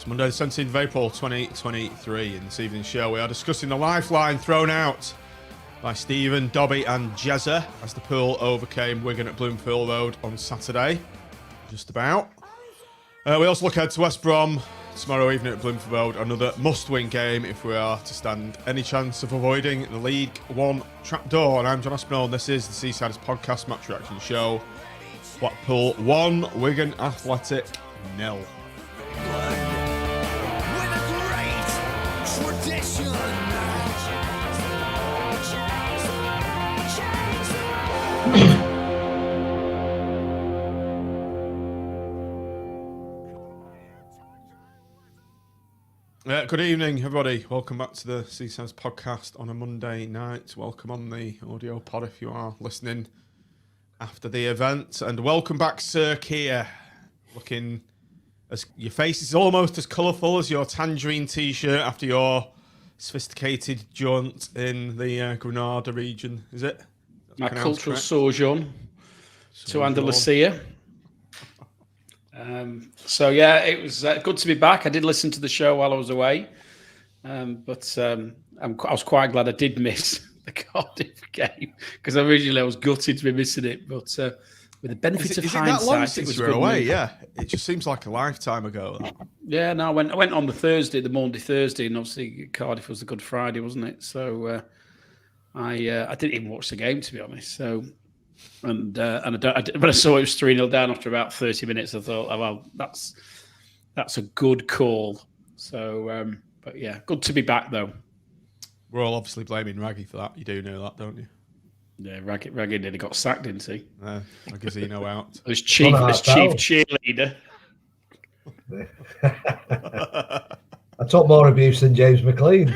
It's Monday the 17th of April 2023. In this evening's show we are discussing the lifeline thrown out by Stephen, Dobbie and Jezza as the Pool overcame Wigan at Bloomfield Road on Saturday. Just about. We also look ahead to West Brom tomorrow evening at Bloomfield Road. Another must-win game if we are to stand any chance of avoiding the League One trapdoor. And I'm John Aspinall and this is the Seasiders Podcast Match Reaction Show. Blackpool 1, Wigan Athletic 0. Good evening, everybody. Welcome back to the Seasiders Podcast on a Monday night. Welcome on the audio pod if you are listening after the event. And welcome back, Sir Keir. Looking as your face is almost as colourful as your tangerine t-shirt after your sophisticated jaunt in the Granada region, is it? My cultural sojourn to Andalusia. So yeah, it was good to be back. I did listen to the show while I was away, but I was quite glad I did miss the Cardiff game because originally I was gutted to be missing it. But with the benefit of hindsight, it was good away. Yeah, it just seems like a lifetime ago. Yeah, no, I went on the Monday, Thursday, and obviously Cardiff was the Good Friday, wasn't it? So I didn't even watch the game, to be honest. So. And when I saw it was 3-0 down after about 30 minutes, I thought, oh, well, that's a good call. So, but yeah, good to be back though. We're all obviously blaming Raggy for that. You do know that, don't you? Yeah, Raggy nearly got sacked, didn't he? Gazino out. As chief cheerleader. I took more abuse than James McLean.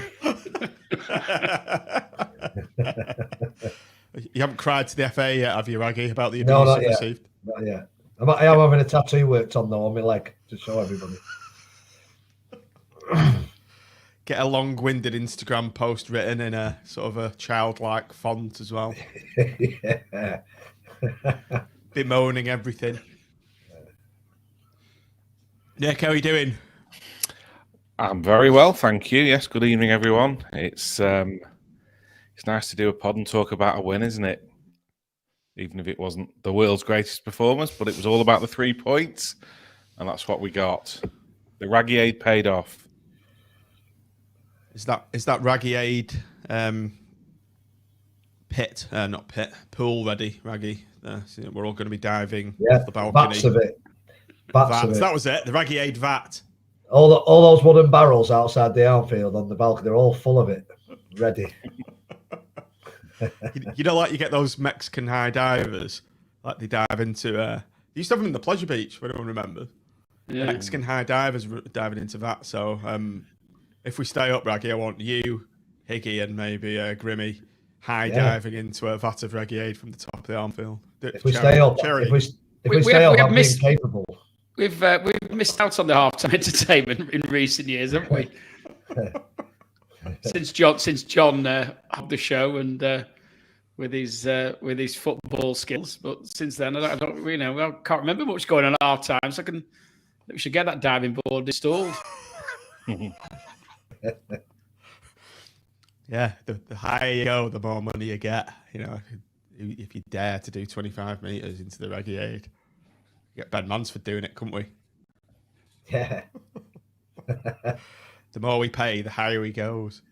You haven't cried to the FA yet, have you, Raggy, about the abuse you received? Not yet. I am having a tattoo worked on, though, on my leg to show everybody. Get a long-winded Instagram post written in a sort of a childlike font as well. Yeah. Bemoaning everything. Nick, how are you doing? I'm very well, thank you. Yes, good evening, everyone. It's nice to do a pod and talk about a win, isn't it? Even if it wasn't the world's greatest performance, but it was all about the 3 points, and that's what we got. The Raggy Aid paid off. Is that Raggy Aid pool ready, Raggy? So we're all going to be diving off the balcony. Vats of it. That was it. The Raggy Aid vat. All those wooden barrels outside the outfield on the balcony, they're all full of it, ready. You know, like you get those Mexican high divers, like they dive into. They used to have them in the Pleasure Beach. If anyone remembers, Mexican high divers diving into that. So, if we stay up, Raggy, I want you, Higgy, and maybe Grimmy diving into a vat of Raggy Aid from the top of the Armfield. If we stay up, I'm being capable. We've missed out on the halftime entertainment in recent years, haven't we? Since John had the show and with his football skills, but since then I can't remember much going on at half time. So we should get that diving board installed. Yeah, the higher you go, the more money you get. You know, if you dare to do 25 meters into the Raggy Aid, get Ben Mansford doing it, couldn't we? Yeah. The more we pay, the higher he goes.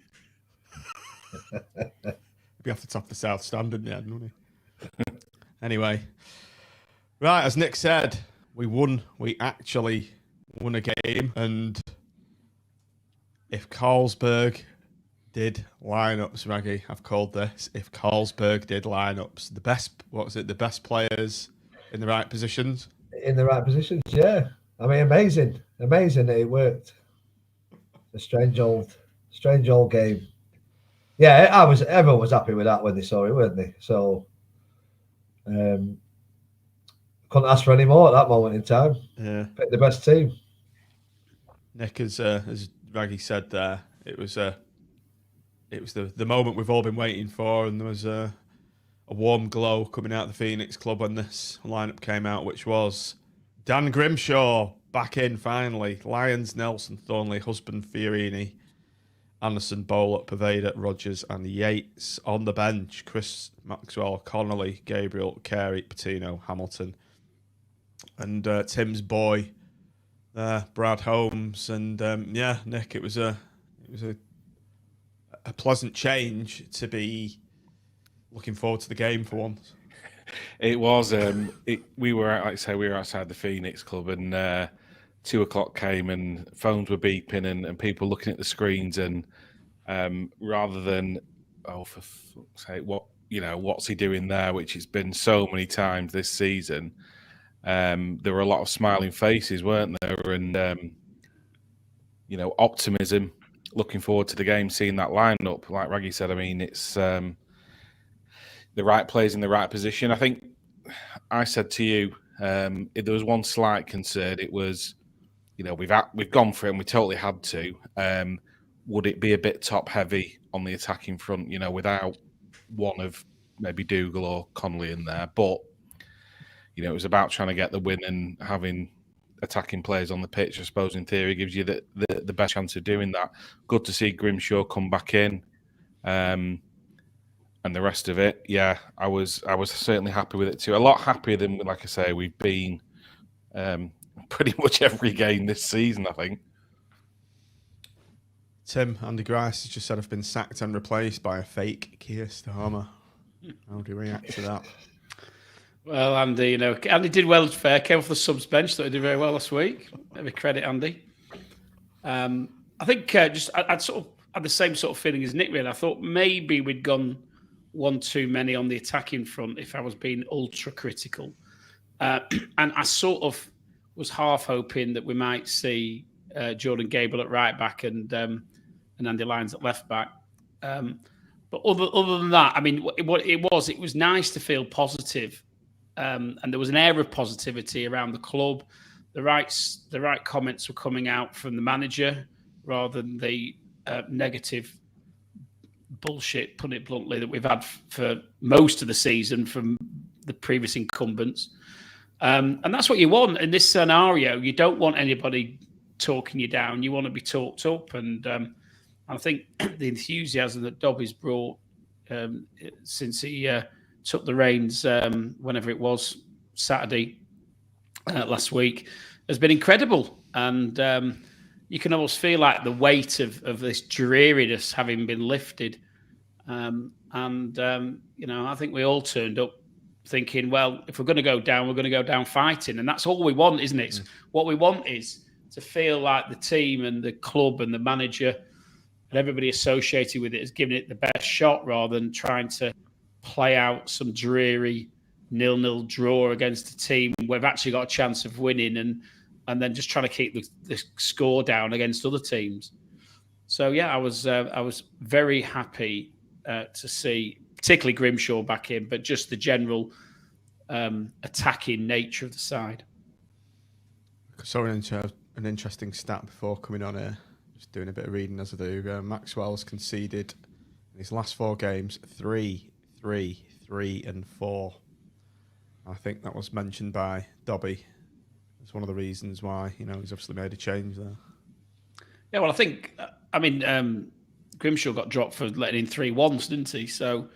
He'd be off the top of the South Stand in the end, wouldn't he? Anyway. Right, as Nick said, we won. We actually won a game. And if Carlsberg did lineups, Raggy, I've called this. If Carlsberg did lineups, the best players in the right positions? In the right positions, yeah. I mean, amazing that it worked. A strange old game. Yeah, everyone was happy with that when they saw it, weren't they? So couldn't ask for any more at that moment in time. Yeah. Picked the best team. Nick, as Raggy said there, it was the moment we've all been waiting for, and there was a warm glow coming out of the Phoenix club when this lineup came out, which was Dan Grimshaw, back in finally. Lyons, Nelson, Thornley, Husband, Fiorini, Anderson, Bowler, Paveda, Rogers and Yates. On the bench, Chris, Maxwell, Connolly, Gabriel, Carey, Patino, Hamilton. And Tim's boy there, Brad Holmes. And Nick, it was a pleasant change to be looking forward to the game for once. It was. We were, like I say, we were outside the Phoenix Club, and 2:00 came, and phones were beeping, and people looking at the screens, and rather than, oh, for fuck's sake, what's he doing there? Which it's been so many times this season. There were a lot of smiling faces, weren't there? And optimism. Looking forward to the game, seeing that lineup. Like Raggy said, I mean, it's the right players in the right position. I think I said to you, if there was one slight concern, it was, we've gone for it and we totally had to. Would it be a bit top heavy on the attacking front, without one of maybe Dougal or Connolly in there? But, it was about trying to get the win, and having attacking players on the pitch, I suppose, in theory, gives you the best chance of doing that. Good to see Grimshaw come back in. And the rest of it, yeah, I was certainly happy with it too. A lot happier than, like I say, we've been pretty much every game this season, I think. Tim, Andy Grice has just said I've been sacked and replaced by a fake Keir Starmer. How do you react to that? Well, Andy, Andy did well. Fair, came off the subs bench, thought he did very well last week. Maybe credit Andy. I think I'd sort of had the same sort of feeling as Nick. Really, I thought maybe we'd gone one too many on the attacking front if I was being ultra critical. And I sort of was half hoping that we might see Jordan Gable at right back and Andy Lyons at left back. But other than that, I mean, it was nice to feel positive. And there was an air of positivity around the club. The right comments were coming out from the manager rather than the negative bullshit, put it bluntly, that we've had for most of the season from the previous incumbents. And that's what you want in this scenario. You don't want anybody talking you down. You want to be talked up. And I think the enthusiasm that Dobbie's brought since he took the reins, whenever it was, Saturday last week, has been incredible. And you can almost feel like the weight of this dreariness having been lifted. I think we all turned up thinking, well, if we're going to go down, we're going to go down fighting. And that's all we want, isn't it? What we want is to feel like the team and the club and the manager and everybody associated with it is giving it the best shot rather than trying to play out some dreary 0-0 draw against a team where we've actually got a chance of winning and then just trying to keep the score down against other teams. So, yeah, I was very happy to see, particularly Grimshaw back in, but just the general attacking nature of the side. I saw an interesting stat before coming on here, just doing a bit of reading as I do. Maxwell's conceded in his last 4 games 3, 3, 3 and 4. I think that was mentioned by Dobbie. It's one of the reasons why, he's obviously made a change there. Yeah, well, I think, Grimshaw got dropped for letting in 3 once, didn't he? So,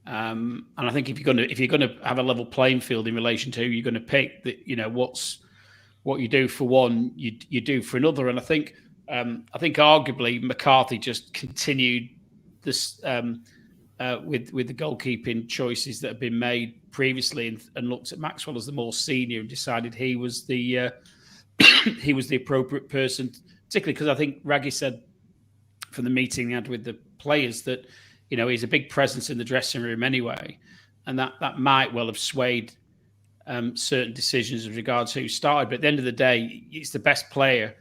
and I think if you're gonna have a level playing field in relation to who you're going to pick, that what you do for one, you do for another. And I think arguably McCarthy just continued this with the goalkeeping choices that have been made previously, and looked at Maxwell as the more senior and decided he was the appropriate person, particularly because I think Raggy said from the meeting he had with the players that he's a big presence in the dressing room anyway, and that might well have swayed certain decisions with regards to who started. But at the end of the day, it's the best player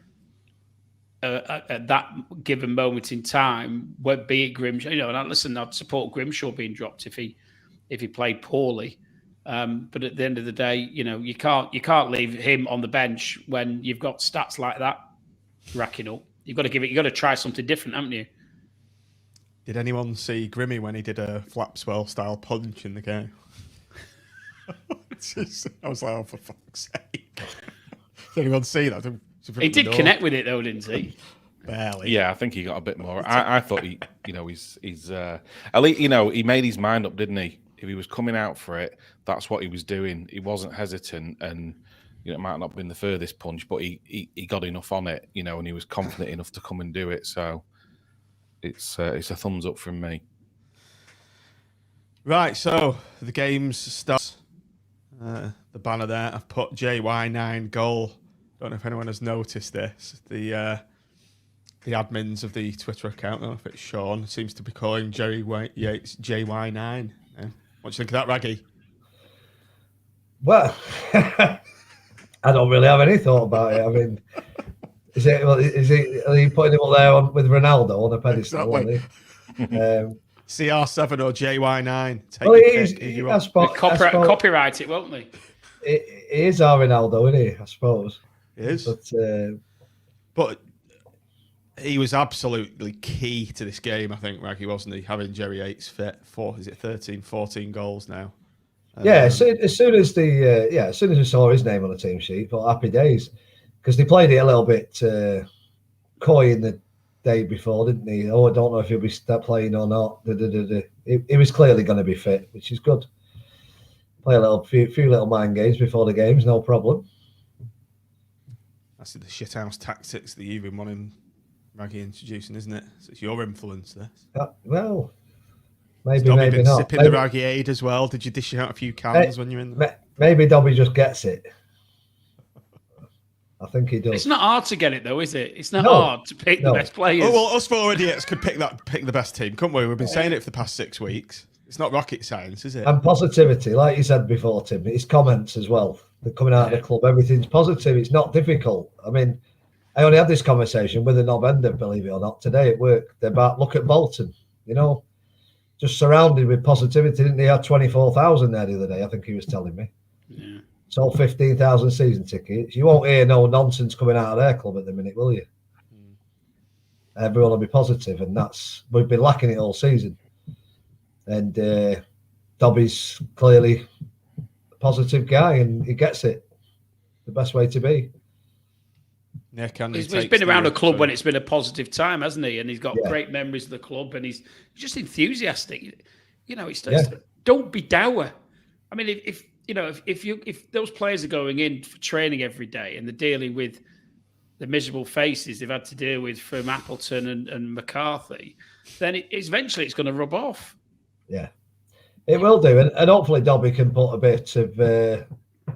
at that given moment in time, be it Grimshaw. And I'd support Grimshaw being dropped if he played poorly. But at the end of the day, you can't leave him on the bench when you've got stats like that racking up. You've got to try something different, haven't you? Did anyone see Grimmy when he did a Flapswell style punch in the game? I was like, oh, for fuck's sake. Did anyone see that? He did connect with it though, didn't he? Barely. Yeah, I think he got a bit more. I thought he's at least, he made his mind up, didn't he? If he was coming out for it, that's what he was doing. He wasn't hesitant, and it might not have been the furthest punch, but he got enough on it, and he was confident enough to come and do it. So it's a thumbs up from me. Right, so the games start. The banner there, I've put JY9 goal. Don't know if anyone has noticed this. The admins of the Twitter account, I don't know if it's Sean, seems to be calling Jerry Yates JY9. Yeah. What do you think of that, Raggy? Well, I don't really have any thought about it. I mean, are you putting him up there with Ronaldo on a pedestal? Exactly. CR7 or JY9? Copyright it, won't they? It is our Ronaldo, isn't he? I suppose. It is. But he was absolutely key to this game, I think, Raggy, wasn't he? Having Jerry Yates fit for, 13, 14 goals now? As soon as we saw his name on the team sheet, thought happy days. Because they played it a little bit coy in the day before, didn't he? Oh, I don't know if he'll be playing or not. He was clearly going to be fit, which is good. Play a few little mind games before the games, no problem. That's the shithouse tactics that you've been wanting Raggy introducing, isn't it? So it's your influence, this. Well, maybe been not. Sipping the Raggy aid as well. Did you dish out a few cans when you're in there? Maybe Dobbie just gets it. I think he does. It's not hard to get it though, is it? It's not hard to pick the best players. Oh, well, us four idiots could pick the best team, couldn't we? We've been saying it for the past 6 weeks. It's not rocket science, is it? And positivity, like you said before, Tim. His comments as well. They're coming out of the club. Everything's positive. It's not difficult. I mean, I only had this conversation with a knob ender, believe it or not, today at work. They're about, look at Bolton, just surrounded with positivity. Didn't he have 24,000 there the other day? I think he was telling me. Yeah. Sold 15,000 season tickets. You won't hear no nonsense coming out of their club at the minute, will you? Everyone will be positive, and we've been lacking it all season. And Dobbie's clearly a positive guy, and he gets it. The best way to be. Nick, he's been around a club when it's been a positive time, hasn't he? And he's got great memories of the club, and he's just enthusiastic. Don't be dour. I mean, if those players are going in for training every day and they're dealing with the miserable faces they've had to deal with from Appleton and McCarthy, then eventually it's going to rub off. Yeah, it will do, and hopefully Dobbie can put a bit of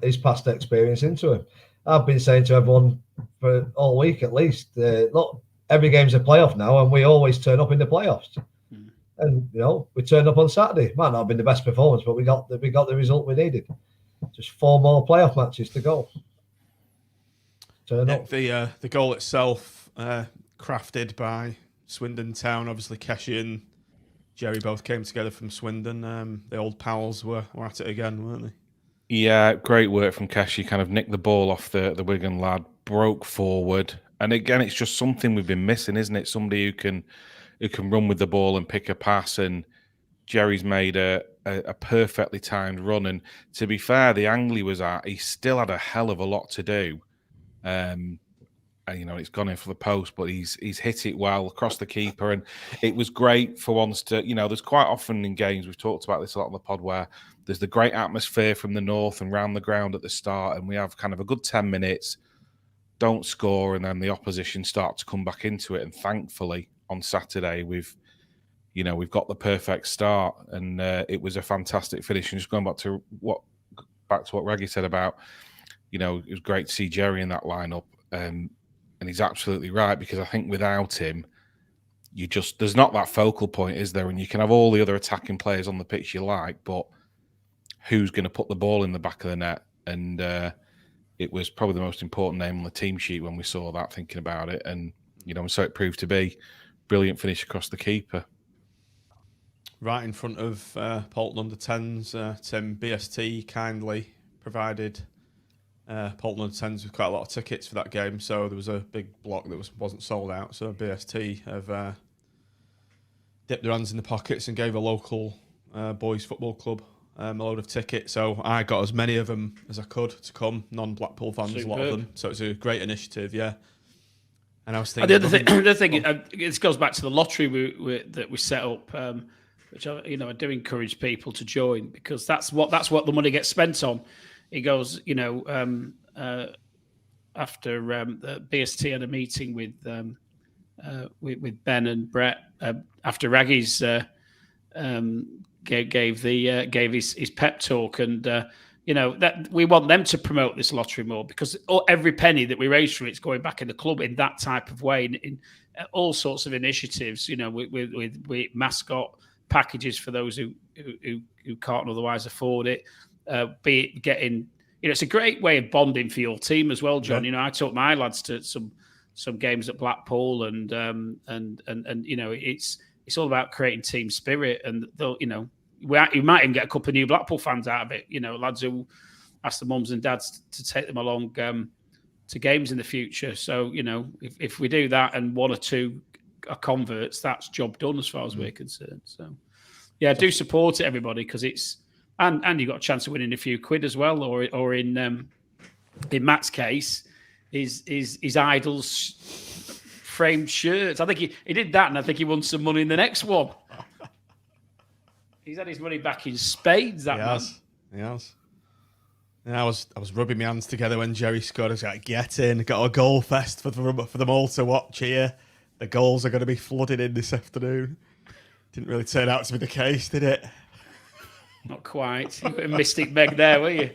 his past experience into him. I've been saying to everyone for all week at least, look, every game's a playoff now, and we always turn up in the playoffs. And we turned up on Saturday. Might not have been the best performance, but we got the result we needed. Just 4 more playoff matches to go. Turn up. The goal itself, crafted by Swindon Town. Obviously, Keshi and Jerry both came together from Swindon. The old pals were at it again, weren't they? Yeah, great work from Keshi. Kind of nicked the ball off the Wigan lad, broke forward, and again, it's just something we've been missing, isn't it? Somebody who can run with the ball and pick a pass, and Jerry's made a perfectly timed run. And to be fair, the angle he was at, he still had a hell of a lot to do. And it's gone in for the post, but he's hit it well across the keeper, and it was great for once to, there's quite often in games, we've talked about this a lot on the pod, where there's the great atmosphere from the north and round the ground at the start, and we have kind of a good 10 minutes, don't score, and then the opposition start to come back into it. And thankfully, on Saturday, we've got the perfect start, and it was a fantastic finish. And just going back to what Raggy said about, it was great to see Jerry in that lineup, and he's absolutely right, because I think without him, there's not that focal point, is there? And you can have all the other attacking players on the pitch you like, but who's going to put the ball in the back of the net? And it was probably the most important name on the team sheet when we saw that, thinking about it, and so it proved to be. Brilliant finish across the keeper. Right in front of Bolton under-10s, Tim, BST kindly provided Bolton under-10s with quite a lot of tickets for that game, so there was a big block that wasn't sold out, so BST have dipped their hands in the pockets and gave a local boys football club a load of tickets. So I got as many of them as I could to come. Non-Blackpool fans, a lot of them. So it's a great initiative, yeah. And I was thinking, the other thing, this goes back to the lottery that we set up, which I do encourage people to join, because that's what the money gets spent on. It goes, after BST had a meeting with Ben and Brett after Raggy's gave his pep talk, and that we want them to promote this lottery more, because every penny that we raise from it's going back in the club in that type of way, in all sorts of initiatives. With mascot packages for those who can't otherwise afford it. Be it getting, it's a great way of bonding for your team as well, John. Yeah. I took my lads to some games at Blackpool, and it's all about creating team spirit, and you might even get a couple of new Blackpool fans out of it. Lads who ask the mums and dads to take them along to games in the future. So if we do that and one or two are converts, that's job done as far as we're concerned. So yeah, do support it, everybody, because it's and you've got a chance of winning a few quid as well, or in Matt's case, his idols framed shirts. I think he did that, and I think he won some money in the next one. He's had his money back in spades. He has. Yeah, I was rubbing my hands together when Jerry scored. I was like, get in, got a goal fest for them all to watch here. The goals are going to be flooded in this afternoon. Didn't really turn out to be the case, did it? Not quite. You were a Mystic Meg there, were you?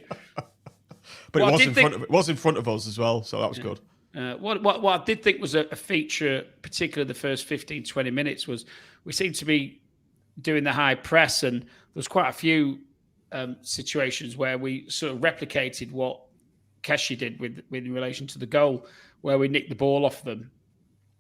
But it was in front of us as well, so that was good. What I did think was a feature, particularly the first 15, 20 minutes, was we seemed to be doing the high press, and there was quite a few situations where we sort of replicated what Keshi did with in relation to the goal, where we nicked the ball off them.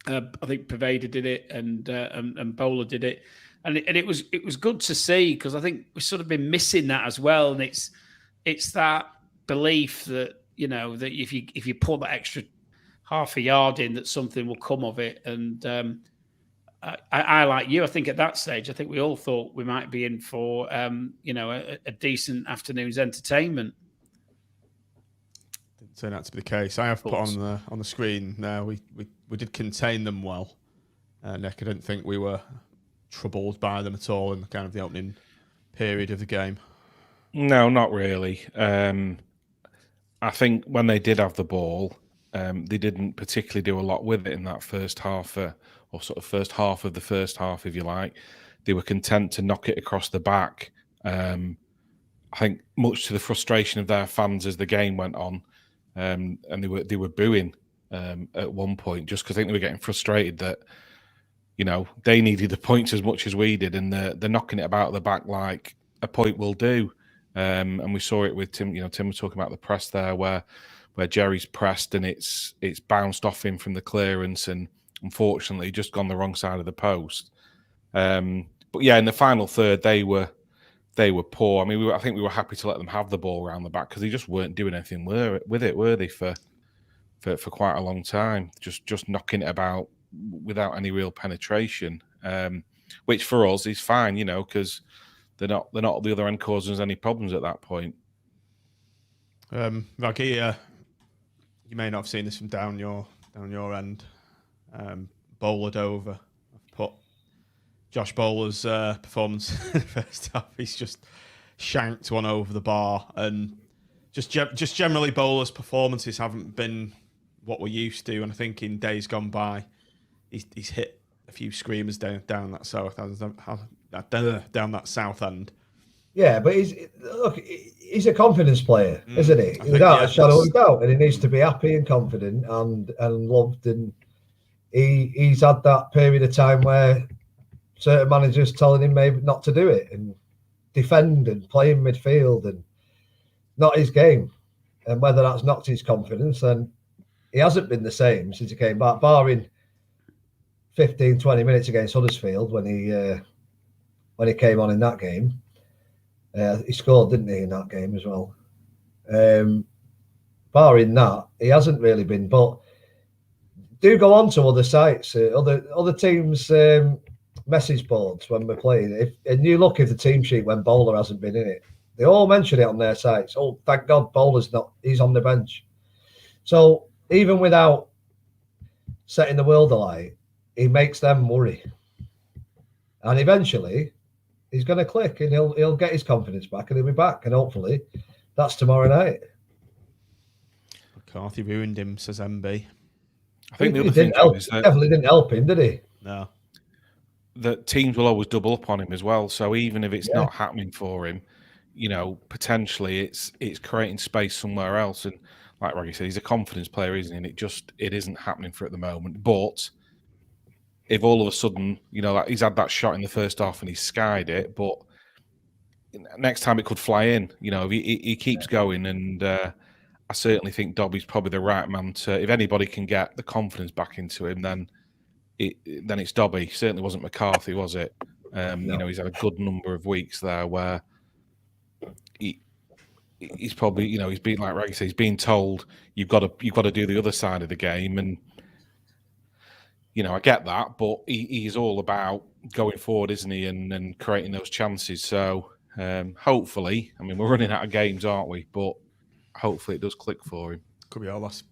I think Pervader did it, and Bowler did it, and it was good to see, because I think we've sort of been missing that as well, and it's that belief that that if you put that extra half a yard in, that something will come of it. And I like you, I think at that stage, I think we all thought we might be in for a decent afternoon's entertainment. Didn't turn out to be the case. I have put on the screen now. We did contain them well. Nick, I didn't think we were troubled by them at all in the kind of the opening period of the game. No, not really. I think when they did have the ball, they didn't particularly do a lot with it in that first half, or sort of first half of the first half, if you like. They were content to knock it across the back. I think much to the frustration of their fans as the game went on, and they were booing at one point, just because I think they were getting frustrated that they needed the points as much as we did, and they're knocking it about the back like a point will do. And we saw it with Tim. Tim was talking about the press there, where Jerry's pressed and it's bounced off him from the clearance, and unfortunately just gone the wrong side of the post. But yeah, in the final third, they were poor. I mean, I think we were happy to let them have the ball around the back, because they just weren't doing anything with it, were they? For quite a long time, just knocking it about without any real penetration, which for us is fine, because they're not at the other end causing us any problems at that point. Raggy, you may not have seen this from down your end. Bowlered over. I've put Josh Bowler's performance in the first half. He's just shanked one over the bar, and just generally Bowler's performances haven't been what we're used to. And I think in days gone by, he's hit a few screamers down that south end. Yeah, but he's a confidence player, isn't he? Without a shadow of a doubt, and he needs to be happy and confident and loved. And he's had that period of time where certain managers telling him maybe not to do it and defend and play in midfield, and not his game. And whether that's knocked his confidence, then he hasn't been the same since he came back, barring 15, 20 minutes against Huddersfield when he came on in that game. He scored, didn't he, in that game as well? Barring that, he hasn't really been. But do go on to other sites, other teams' message boards when we're playing. And you look at the team sheet when Bowler hasn't been in it, They all mention it on their sites. Oh, thank God Bowler's not. He's on the bench. So even without setting the world alight, he makes them worry. And eventually, he's going to click, and he'll get his confidence back, and he'll be back. And hopefully, that's tomorrow night. McCarthy ruined him, says MB. I think the other thing is that definitely didn't help him, did he? No. That teams will always double up on him as well. So even if it's not happening for him, potentially it's creating space somewhere else. And like Raggy said, he's a confidence player, isn't he? And it isn't happening for at the moment. But if all of a sudden, like he's had that shot in the first half and he's skied it, but next time it could fly in. If he keeps going, and I certainly think Dobbie's probably the right man to. If anybody can get the confidence back into him, then it's Dobbie. Certainly wasn't McCarthy, was it? No. He's had a good number of weeks there where he's probably, he's been, like Raggy said, he's being told you've got to do the other side of the game, and I get that, but he's all about going forward, isn't he, and creating those chances. So hopefully, we're running out of games, aren't we? But hopefully it does click for him. Could be our last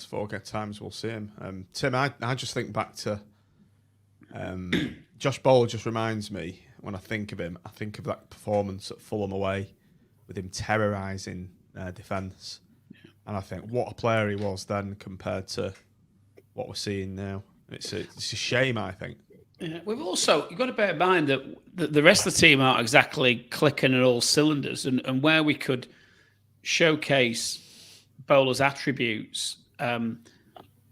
4 times we'll see him. Tim, I just think back to Josh Bowler. Just reminds me, when I think of him, I think of that performance at Fulham away with him terrorising defence. And I think what a player he was then compared to what we're seeing now. It's a shame, I think. Yeah, you've got to bear in mind that the rest of the team aren't exactly clicking at all cylinders, and where we could showcase Bowler's attributes,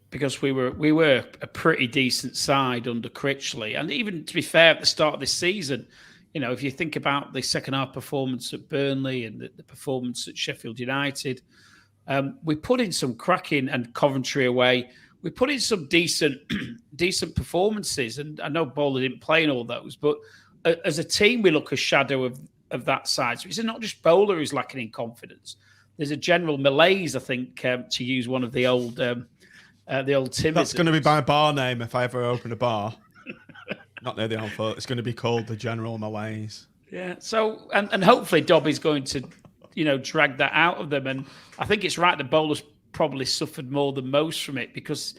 because we were a pretty decent side under Critchley, and even to be fair, at the start of this season, if you think about the second half performance at Burnley and the performance at Sheffield United, we put in some cracking, and Coventry away, we put in some decent performances, and I know Bowler didn't play in all those, but as a team, we look a shadow of that side. So it's not just Bowler who's lacking in confidence. There's a general malaise, I think, to use one of the old Tim. That's going to be my bar name if I ever open a bar. Not near the Alpha. It's going to be called the General Malaise. Yeah. So, and hopefully Dobbie's going to, drag that out of them. And I think it's right that Bowler's probably suffered more than most from it, because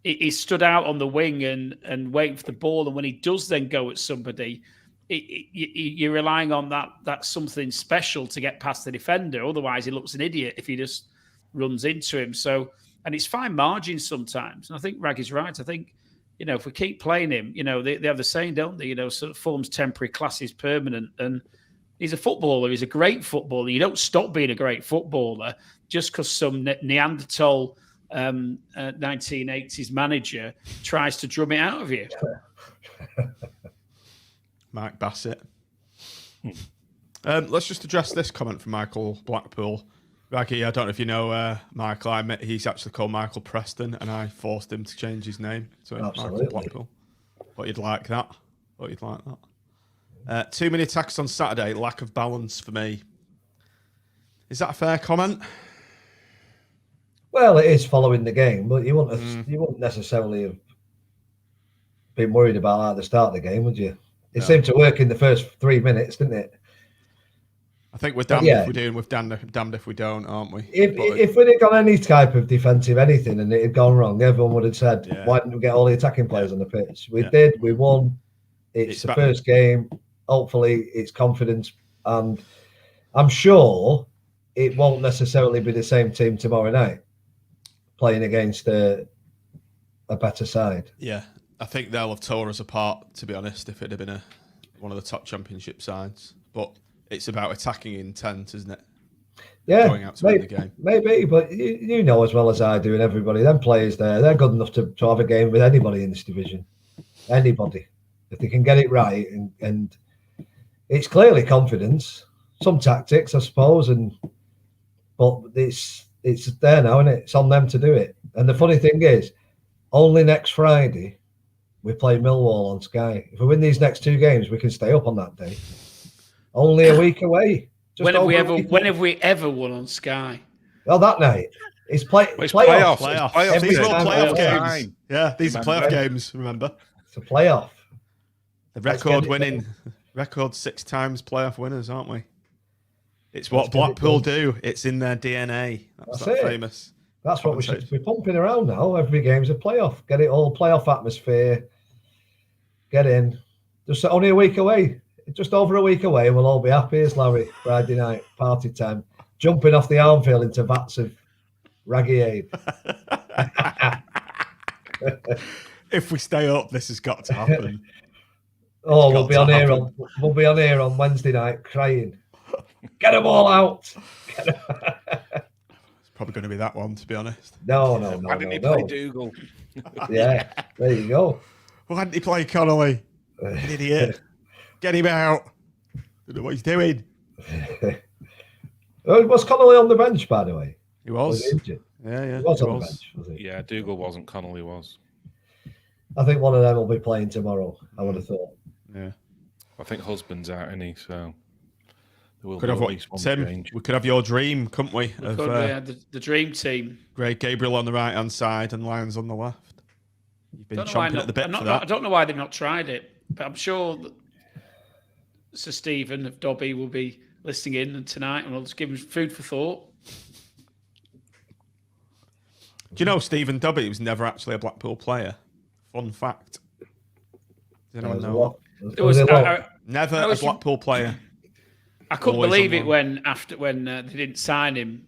he stood out on the wing and waiting for the ball. And when he does then go at somebody, you're relying on that something special to get past the defender. Otherwise, he looks an idiot if he just runs into him. So, and it's fine margins sometimes. And I think Raggy's right. I think, if we keep playing him, they have the saying, don't they? Sort of form's temporary, class is permanent. And he's a footballer. He's a great footballer. You don't stop being a great footballer just because some Neanderthal 1980s manager tries to drum it out of you. Mike Bassett. Let's just address this comment from Michael Blackpool. Raggy, I don't know if you know Michael. He's actually called Michael Preston, and I forced him to change his name to Michael Blackpool. Thought you'd like that. Too many attacks on Saturday. Lack of balance for me. Is that a fair comment? Well, it is following the game, but you wouldn't necessarily have been worried about that at the start of the game, would you? It seemed to work in the first 3 minutes, didn't it? I think we're damned if we do, and we're damned if we don't, aren't we? If we'd have got any type of defensive anything and it had gone wrong, everyone would have said, why didn't we get all the attacking players on the pitch? We did, we won. It's the first game. Hopefully it's confidence, and I'm sure it won't necessarily be the same team tomorrow night playing against a better side. Yeah, I think they'll have tore us apart, to be honest, if it had been one of the top championship sides. But it's about attacking intent, isn't it? Yeah, going out to win the game. Maybe, but you know as well as I do, and everybody, them players there, they're good enough to have a game with anybody in this division. Anybody. If they can get it right, and it's clearly confidence, some tactics, I suppose, but it's there now, isn't it? It's on them to do it. And the funny thing is, only next Friday we play Millwall on Sky. If we win these next 2 games, we can stay up on that day. Only a week away. When have we ever won on Sky? Well, that night. It's playoffs. These are all playoff games. Yeah, these are playoff games, remember? It's a playoff. The record 6 times playoff winners, aren't we? It's what Blackpool do. It's in their DNA. That's that famous. That's what we should be pumping around now. Every game's a playoff. Get it all playoff atmosphere. Get in. Just only a week away. Just over a week away, and we'll all be happy as Larry. Friday night, party time. Jumping off the Armfield into vats of Raggy Aid. If we stay up, this has got to happen. We'll be on here on Wednesday night crying. Get them all out. It's probably going to be that one, to be honest. No. Why didn't he play Dougal? Yeah, there you go. Why didn't he play Connolly? An idiot. Get him out. Don't know what he's doing. Was Connolly on the bench, by the way? He was. He injured? Yeah. He was on the bench, was he? Yeah, Dougal wasn't. Connolly was. I think one of them will be playing tomorrow, I would have thought. Yeah. I think husband's out, isn't he? So there will could be have at least one Tim, change. we could have your dream, couldn't we? The dream team. Great Gabriel on the right hand side and Lyons on the left. You've been chomping at the bit for that. I don't know why they've not tried it, but I'm sure that Sir Stephen of Dobbie will be listening in tonight, and we'll just give him food for thought. Do you know Stephen Dobbie was never actually a Blackpool player? Fun fact. Does anyone know? Never a Blackpool player. I couldn't believe it when they didn't sign him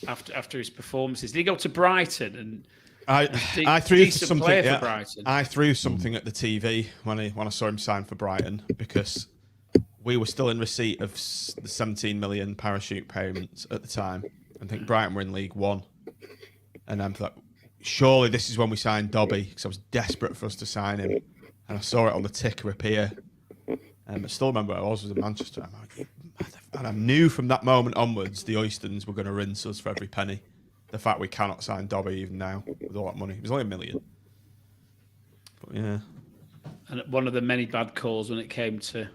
after his performances. Did he go to Brighton? And I threw something. For Brighton. I threw something at the TV when I saw him sign for Brighton because we were still in receipt of the 17 million parachute payments at the time. I think Brighton were in League One, and I thought, surely this is when we signed Dobbie because I was desperate for us to sign him, and I saw it on the ticker appear. I still remember where I was in Manchester. I'm like, and I knew from that moment onwards the Oystons were going to rinse us for every penny. The fact we cannot sign Dobbie even now with all that money. It was only $1 million. But yeah. And one of the many bad calls when it came to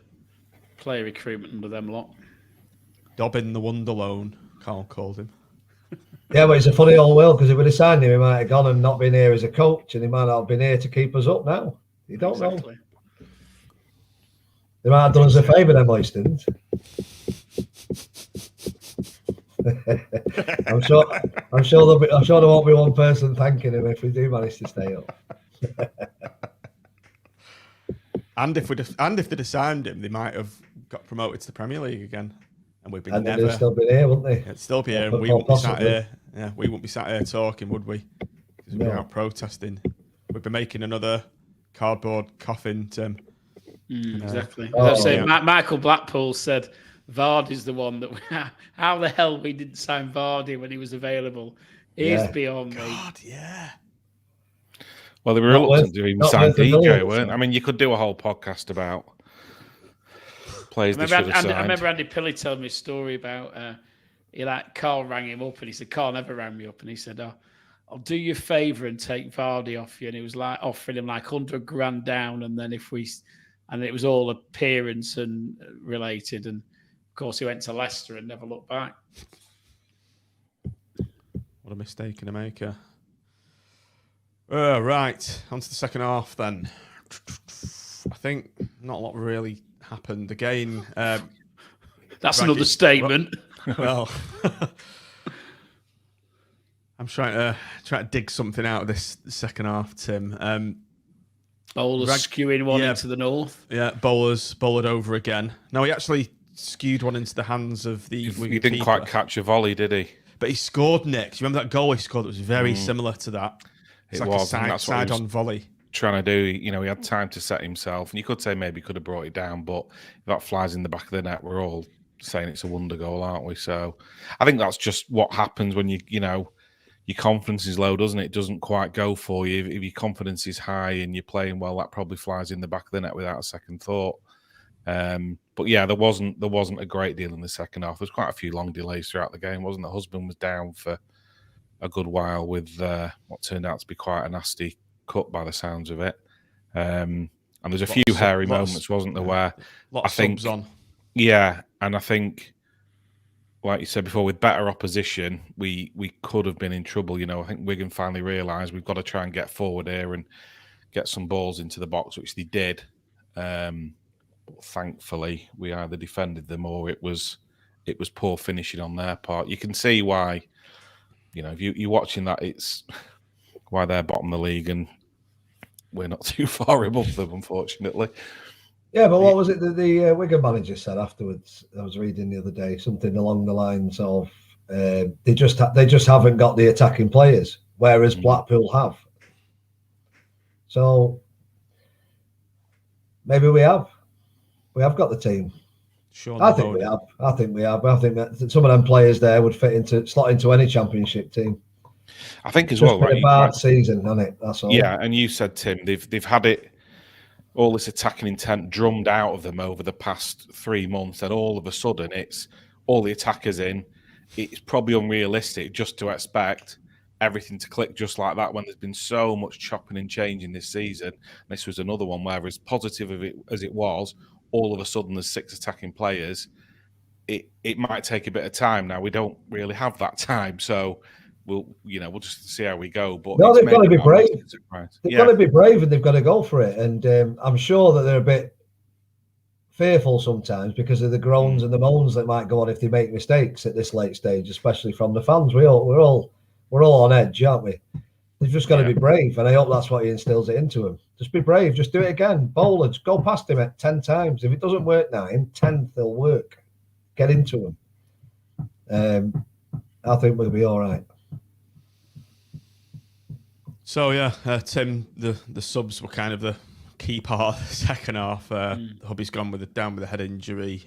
player recruitment under them lot. Dobbin the Wonderloan, Carl called him. Yeah, but it's a funny old world because if we'd have signed him, he might have gone and not been here as a coach, and he might not have been here to keep us up now. You don't know. They might have done us a favour, them Oystons. I'm sure there won't be one person thanking him if we do manage to stay up. And if they'd have signed him, they might have got promoted to the Premier League again, and we'd be and they'd still been here, wouldn't they? It'd still be here, and we wouldn't be sat here. Yeah, we wouldn't be sat here talking, would we? Because we'd be out protesting. We'd be making another cardboard coffin, Tim. Exactly. I was saying, Michael Blackpool said Vardy's the one that how the hell we didn't sign Vardy when he was available is beyond me. God, yeah. Well, they were reluctant to even sign DJ, weren't they? I mean, you could do a whole podcast about players they should have signed. I remember Andy Pilley telling me a story about Carl rang him up and he said, Carl never rang me up, and he said, I'll do you a favour and take Vardy off you, and he was like offering him like 100 grand down, and then and it was all appearance and related, and of course he went to Leicester and never looked back. What a mistake in a maker. Right, on to the second half then. I think not a lot really happened again. That's another statement. Well, I'm trying to dig something out of this second half, Tim. Bowlers skewing one into the north. Yeah, Bowlers bowled over again. No, he actually skewed one into the hands of the He didn't quite catch a volley, did he? But he scored next. You remember that goal he scored that was very similar to that? It's like a side-on volley. Trying to do, he had time to set himself, and you could say maybe he could have brought it down, but if that flies in the back of the net, we're all saying it's a wonder goal, aren't we? So I think that's just what happens when your confidence is low, doesn't it? It doesn't quite go for you. If your confidence is high and you're playing well, that probably flies in the back of the net without a second thought. But yeah, there wasn't a great deal in the second half. There's quite a few long delays throughout the game, wasn't there? Husband was down for a good while with what turned out to be quite a nasty cut by the sounds of it. And there's a few hairy moments, wasn't there, where I think subs on. Yeah, and I think, like you said before, with better opposition, we could have been in trouble. I think Wigan finally realised we've got to try and get forward here and get some balls into the box, which they did. But thankfully, we either defended them or it was poor finishing on their part. You can see why, if you're watching that, it's why they're bottom of the league and we're not too far above them, unfortunately. Yeah, but what was it that the Wigan manager said afterwards? I was reading the other day, something along the lines of they just haven't got the attacking players, whereas Blackpool have. So maybe we have got the team. Sure, I think we have. I think that some of them players there would slot into any championship team. I think as Just well, been a bad season, hasn't it? That's all. Yeah, and you said, Tim, they've had it, all this attacking intent drummed out of them over the past 3 months, and all of a sudden it's all the attackers in. It's probably unrealistic just to expect everything to click just like that when there's been so much chopping and changing this season. This was another one where, as positive as it was, all of a sudden there's 6 attacking players. It might take a bit of time. Now we don't really have that time, so we'll just see how we go. But no, they've got to be brave. They've got to be brave, and they've got to go for it. And I'm sure that they're a bit fearful sometimes because of the groans and the moans that might go on if they make mistakes at this late stage, especially from the fans. We're all on edge, aren't we? They've just got to be brave, and I hope that's what he instills it into them. Just be brave. Just do it again. Bowlers, go past him at 10 times. If it doesn't work 9, 10th they'll work. Get into him. I think we'll be all right. So yeah, Tim, the subs were kind of the key part of the second half. Hubby's gone down with a head injury,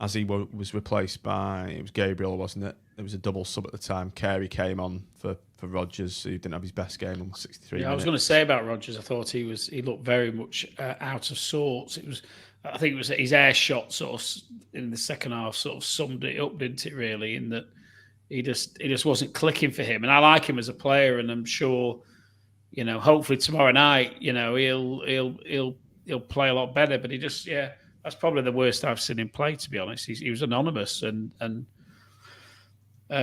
as he was replaced by, it was Gabriel, wasn't it? It was a double sub at the time. Carey came on for Rodgers, who didn't have his best game on 63 minutes. I was going to say about Rodgers, I thought he looked very much out of sorts. I think it was his air shot sort of in the second half sort of summed it up, didn't it? Really, in that he just wasn't clicking for him. And I like him as a player, and I'm sure, hopefully tomorrow night, he'll play a lot better. But that's probably the worst I've seen him play, to be honest. He was anonymous and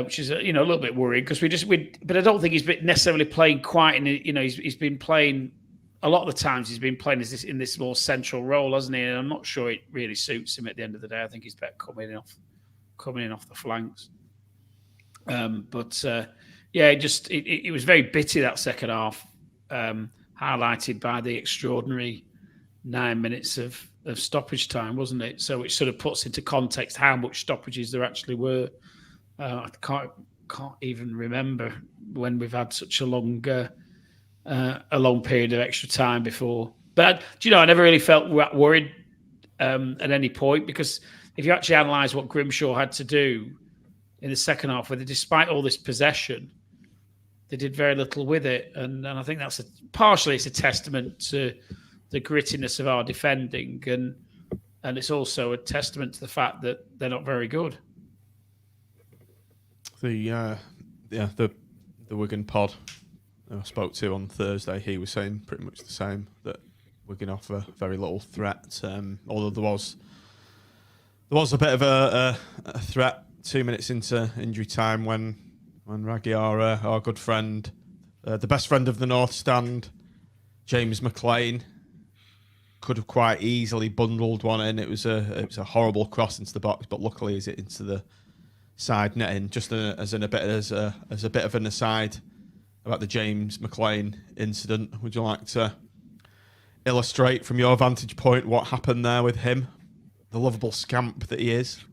which is a little bit worrying because but I don't think he's been necessarily playing quite in he's been playing a lot of the times he's been playing in this more central role, hasn't he? And I'm not sure it really suits him at the end of the day. I think he's better coming in off the flanks. It was very bitty, that second half, highlighted by the extraordinary 9 minutes of stoppage time, wasn't it? So it sort of puts into context how much stoppages there actually were. I can't even remember when we've had such a long period of extra time before. But I never really felt worried at any point, because if you actually analyse what Grimshaw had to do in the second half, where despite all this possession, they did very little with it, and I think that's partially it's a testament to the grittiness of our defending, and it's also a testament to the fact that they're not very good. The Wigan pod I spoke to on Thursday, he was saying pretty much the same, that Wigan offer very little threat. Although there was a bit of a threat 2 minutes into injury time when Raggy, our good friend, the best friend of the North Stand, James McLean, could have quite easily bundled one in. It was a horrible cross into the box, but luckily is it into the side netting. Just as a bit of an aside about the James McLean incident, would you like to illustrate from your vantage point what happened there with him, the lovable scamp that he is?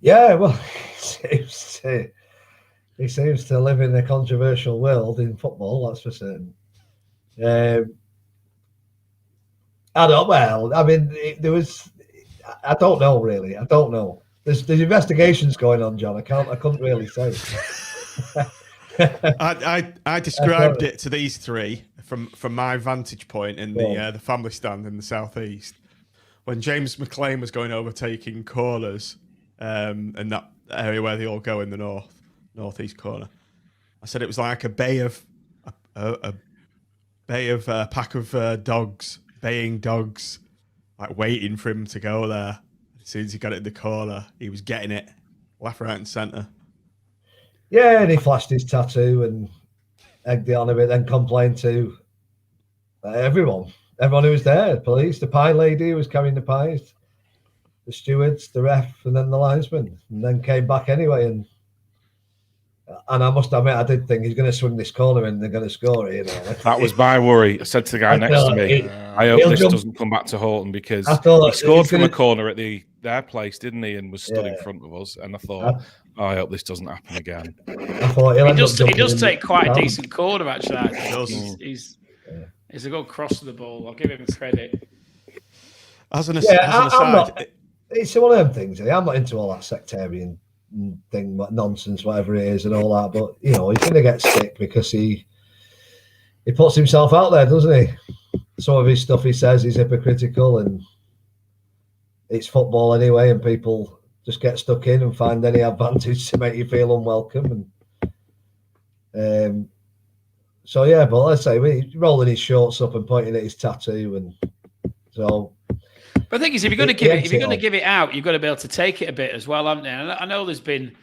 Yeah, well, he seems to live in a controversial world in football, that's for certain. I don't know really. I don't know. There's investigations going on, John. I couldn't really say. I described it to these three from my vantage point in the family stand in the southeast, when James McLean was going overtaking corners, in that area where they all go in the northeast corner. I said it was like a pack of dogs, baying dogs, like waiting for him to go there. As soon as he got it in the corner, he was getting it left, right, and centre. Yeah, and he flashed his tattoo and egged it on a bit, then complained to everyone Everyone who was there, the police, the pie lady who was carrying the pies, the stewards, the ref, and then the linesman, and then came back anyway. And I must admit, I did think he's going to swing this corner and they're going to score it. That was my worry. I said to the guy next to me, I hope this doesn't come back to Horton, because he scored from a corner at their place, didn't he, and was stood in front of us. And I thought, I hope this doesn't happen again. I thought he does take quite a decent corner, actually. He's a good cross to the ball. I'll give him credit. As an aside, it's one of them things. I'm not into all that sectarian thing, what nonsense, whatever it is, and all that. But he's going to get sick because he puts himself out there, doesn't he? Some of his stuff he says is hypocritical, and it's football anyway, and people just get stuck in and find any advantage to make you feel unwelcome. And so yeah, but let's say he's rolling his shorts up and pointing at his tattoo, and so. But the thing is, if you're going to give it out, you've got to be able to take it a bit as well, haven't you? And I know there's been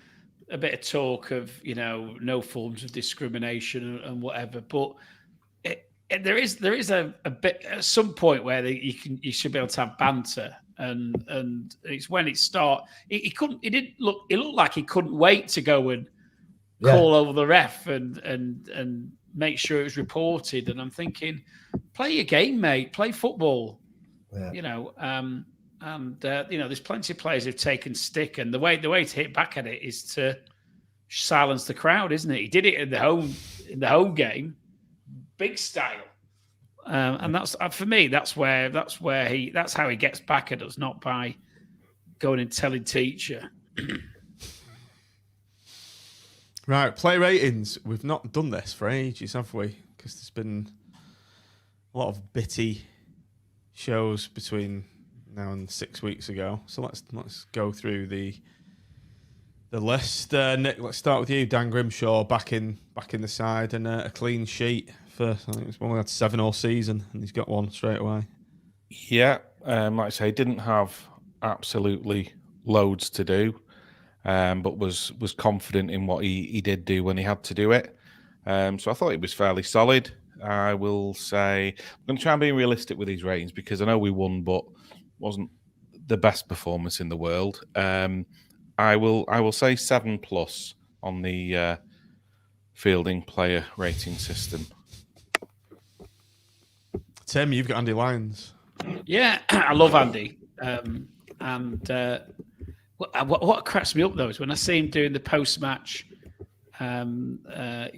a bit of talk of no forms of discrimination and whatever, but there is a bit at some point where you should be able to have banter, and it's when it starts. It looked like he couldn't wait to go and call over the ref and make sure it was reported. And I'm thinking, play your game, mate. Play football. Yeah. There's plenty of players who've taken stick, and the way to hit back at it is to silence the crowd, isn't it? He did it in the home game, big style, and that's for me. That's how he gets back at us, not by going and telling teacher. Right, play ratings. We've not done this for ages, have we? Because there's been a lot of bitty shows between now and 6 weeks ago. So let's go through the list. Nick, let's start with you. Dan Grimshaw back in the side, and a clean sheet for, I think it's only had 7 all season, and he's got one straight away. Yeah, like I say, didn't have absolutely loads to do, but was confident in what he did do when he had to do it. So I thought it was fairly solid. I will say, I'm going to try and be realistic with these ratings, because I know we won, but wasn't the best performance in the world. I will say 7+ on the fielding player rating system. Tim, you've got Andy Lyons. Yeah, I love Andy. What cracks me up though is when I see him doing the post-match, VTs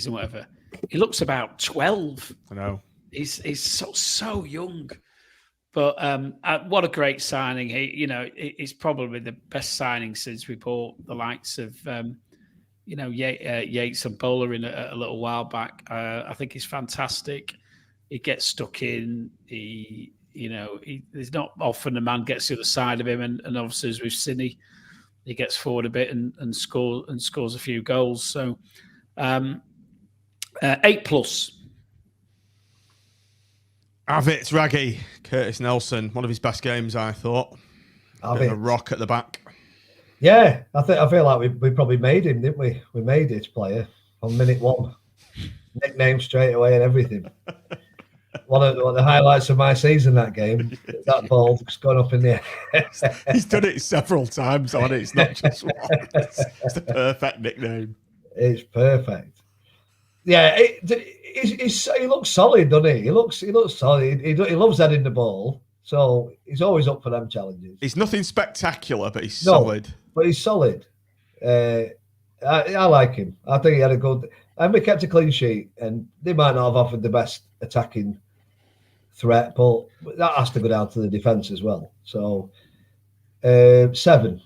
and whatever. He looks about 12. I know. He's so young. But what a great signing. He's probably the best signing since we bought the likes of, Yates and Bowler in a little while back. I think he's fantastic. He gets stuck in. There's not often a man gets the other side of him. And obviously, as we've seen, he gets forward a bit and scores a few goals. So 8+. Avit's Raggy, Curtis Nelson, one of his best games, I thought. Bit of a rock at the back. Yeah, I feel like we probably made him, didn't we? We made his player on minute 1. Nickname straight away and everything. One of the highlights of my season, that game. That ball just gone up in the air. He's done it several times on it. It's not just one. It's the perfect nickname. It's perfect. Yeah, he looks solid, doesn't he? He looks solid. He loves heading the ball, so he's always up for them challenges. He's nothing spectacular, but he's solid. But he's solid. I like him. I think he had a good. And we kept a clean sheet, and they might not have offered the best attacking threat, but that has to go down to the defence as well. So 7+.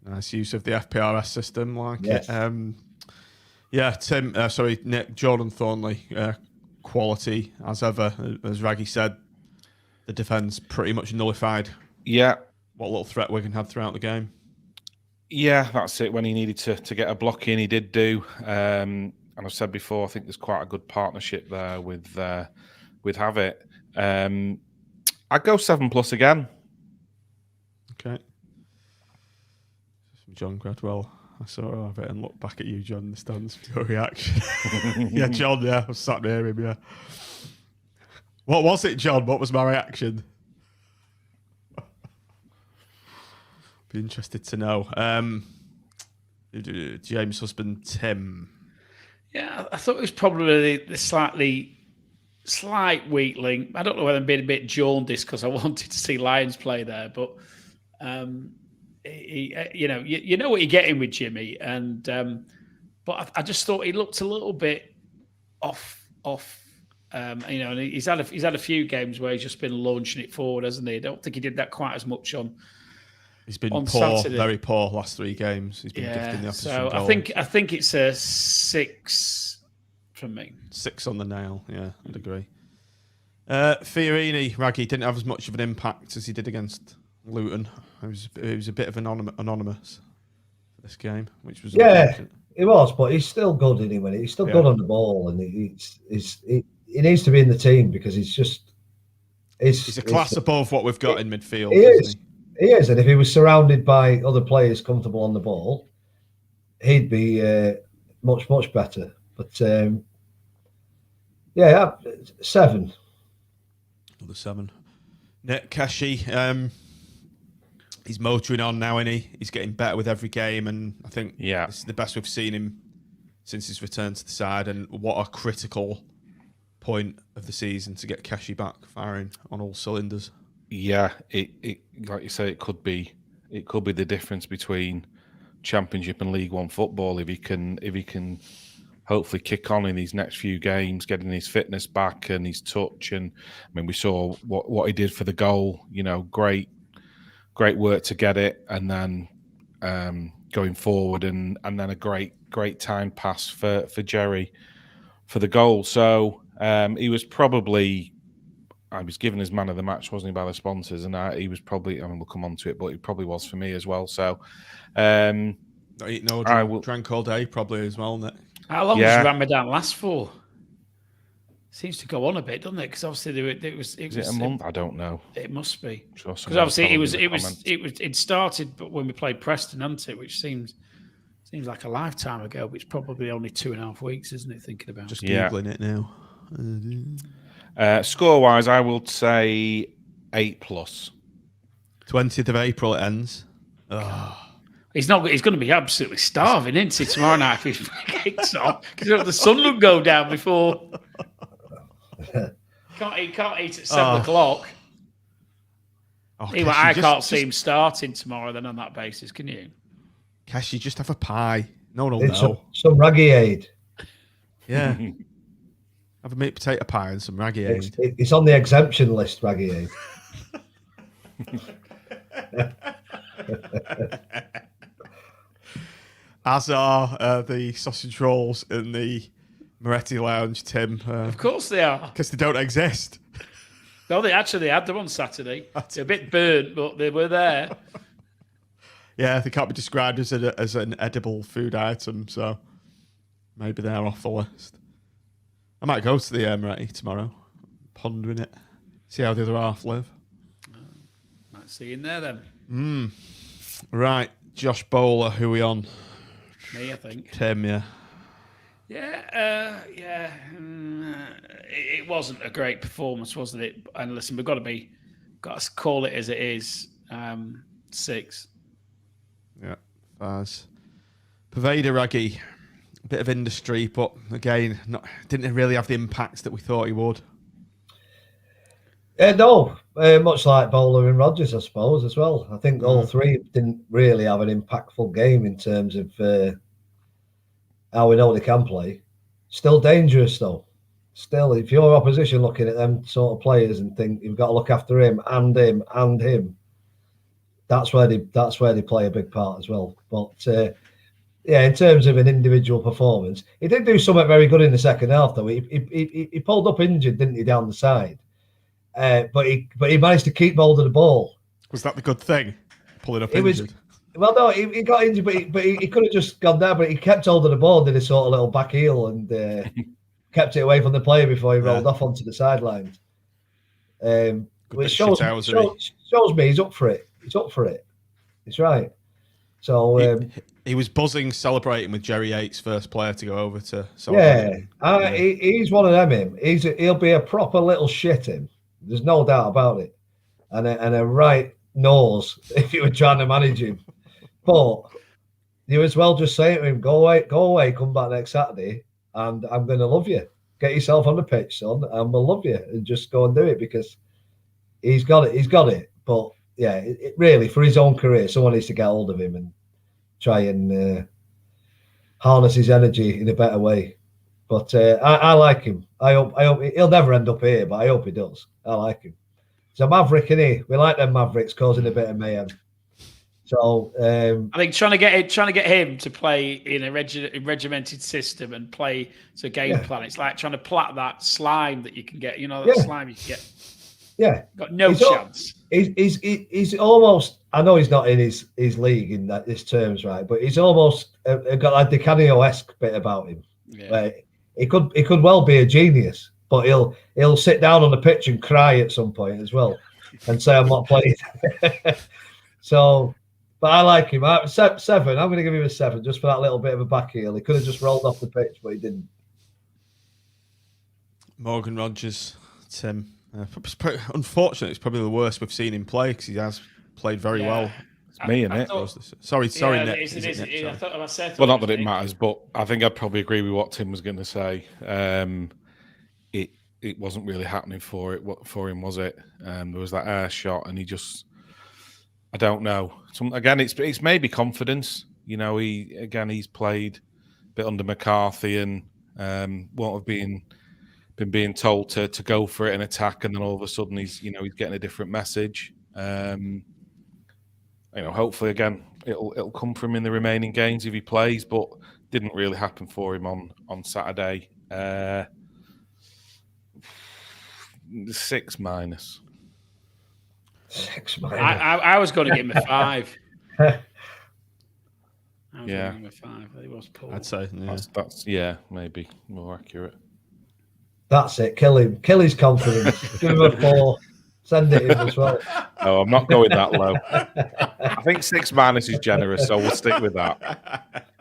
Nice use of the FPRS system, like yes. it. Nick, Jordan Thornley, quality as ever. As Raggy said, the defence pretty much nullified. Yeah. What little threat Wigan had throughout the game. Yeah, that's it. When he needed to get a block in, he did do. And I've said before, I think there's quite a good partnership there with Havit. I'd go 7+ again. Okay. John Gradwell I saw of it and looked back at you, John, in the stands for your reaction. Yeah, John, yeah, I was sat near him, yeah. What was it, John? What was my reaction? Be interested to know. James' husband, Tim. Yeah, I thought it was probably the slight weakling. I don't know whether I'm being a bit jaundiced because I wanted to see Lions play there, but you know what you're getting with Jimmy, and but I just thought he looked a little bit off. And he's had a few games where he's just been launching it forward, hasn't he? I don't think he did that quite as much on. He's been on poor, Saturday. Very poor last 3 games. He's been gifting the opposition so goal. I think it's a 6 from me. 6 on the nail. Yeah, I'd agree. Fiorini, Raggy, didn't have as much of an impact as he did against Luton. He was a bit of anonymous for this game, which was he was, but he's still good anyway. He's still good on the ball, and he needs to be in the team because he's a class above what we've got in midfield. He is, and if he was surrounded by other players comfortable on the ball, he'd be much better. But 7. Another 7. Nick Kashi, he's motoring on now, isn't he? He's getting better with every game, and I think this is the best we've seen him since his return to the side. And what a critical point of the season to get Kashi back firing on all cylinders. Yeah, it like you say, it could be the difference between Championship and League One football if he can hopefully kick on in these next few games, getting his fitness back and his touch. And I mean, we saw what he did for the goal. You know, great work to get it, and then going forward, and then a great time pass for Jerry for the goal. So he was probably. I was given as man of the match, wasn't he, by the sponsors? And he was probably, I mean, we'll come on to it, but he probably was for me as well. So, drank all day probably as well, Nick. How long does Ramadan last for? Seems to go on a bit, doesn't it? Because obviously is it a month? I don't know. It must be. Because obviously it started when we played Preston, hadn't it? Which seems like a lifetime ago, but it's probably only 2.5 weeks, isn't it? Thinking about just googling it now. Score-wise, I will say 8+. 20th of April it ends. He's going to be absolutely starving, isn't he, tomorrow night if he kicks off? Because the sun will go down before. Can't eat at 7 o'clock. I can't see him starting tomorrow then on that basis, can you? Cash, you just have a pie. No one will know. Some raggy aid. Yeah. Have a meat potato pie and some raggy aid. It's on the exemption list, raggy aid. As are the sausage rolls in the Moretti Lounge, Tim. Of course they are. Because they don't exist. No, they had them on Saturday. They're a bit burnt, but they were there. Yeah, they can't be described as an edible food item, so maybe they're off the list. I might go to the Moretti tomorrow, pondering it, see how the other half live. Might see you in there then. Right, Josh Bowler, who are we on? Me, I think. Tim, yeah. Yeah. It wasn't a great performance, wasn't it? And listen, we've got to call it as it is. 6. Yeah, Faz. Pervader Raggy. Bit of industry, but again, didn't really have the impact that we thought he would. No, much like Bowler and Rodgers, I suppose, as well. I think all three didn't really have an impactful game in terms of how we know they can play. Still dangerous, though. Still, if your opposition looking at them sort of players and think you've got to look after him and him and him, that's where they play a big part as well. But in terms of an individual performance, he did do something very good in the second half, though. He pulled up injured, didn't he, down the side? But he managed to keep hold of the ball. Was that the good thing? Pulling up injured? Well, no, he got injured, but he could have just gone down. But he kept hold of the ball, did a sort of little back heel, and kept it away from the player before he rolled off onto the sidelines. Which shows me he's up for it. He's up for it. It's right. So he was buzzing, celebrating with Jerry Yates, first player to go over to celebrate. He's one of them. He'll be a proper little shit. Him, there's no doubt about it, and a right nose if you were trying to manage him. But you as well just say to him, "Go away, come back next Saturday, and I'm going to love you. Get yourself on the pitch, son, and we'll love you, and just go and do it because he's got it. But yeah, it really for his own career, someone needs to get hold of him and try and harness his energy in a better way. But I like him. I hope he'll never end up here, but I hope he does. I like him. He's a maverick, isn't he? We like them mavericks causing a bit of mayhem. So I think trying to get him to play in a regimented system and play to game plan. It's like trying to plait that slime that you can get. You know that slime you can get. Yeah, got no chance. He's almost. I know he's not in his league in his terms, right? But he's almost got like Di Canio-esque bit about him. Yeah. Like, he could well be a genius, but he'll sit down on the pitch and cry at some point as well, and say I'm not playing. So. But I like him. 7. I'm going to give him a 7 just for that little bit of a back heel. He could have just rolled off the pitch, but he didn't. Morgan Rogers, Tim. Unfortunately, it's probably the worst we've seen him play because he has played very well. It's me, innit? Sorry, Nick. Well, not that it matters, but I think I'd probably agree with what Tim was going to say. It wasn't really happening for him, was it? There was that air shot, and he just. I don't know. Again, it's maybe confidence. You know, he's played a bit under McCarthy and won't have been being told to go for it and attack, and then all of a sudden he's getting a different message. Hopefully again it'll come from in the remaining games if he plays, but didn't really happen for him on Saturday. 6 minus. 6 minus. I was going to give him a 5. Yeah, give him a 5. He was poor. I'd say that's maybe more accurate. That's it. Kill him. Kill his confidence. Give him a 4. Send it in as well. No, I'm not going that low. I think 6 minus is generous, so we'll stick with that.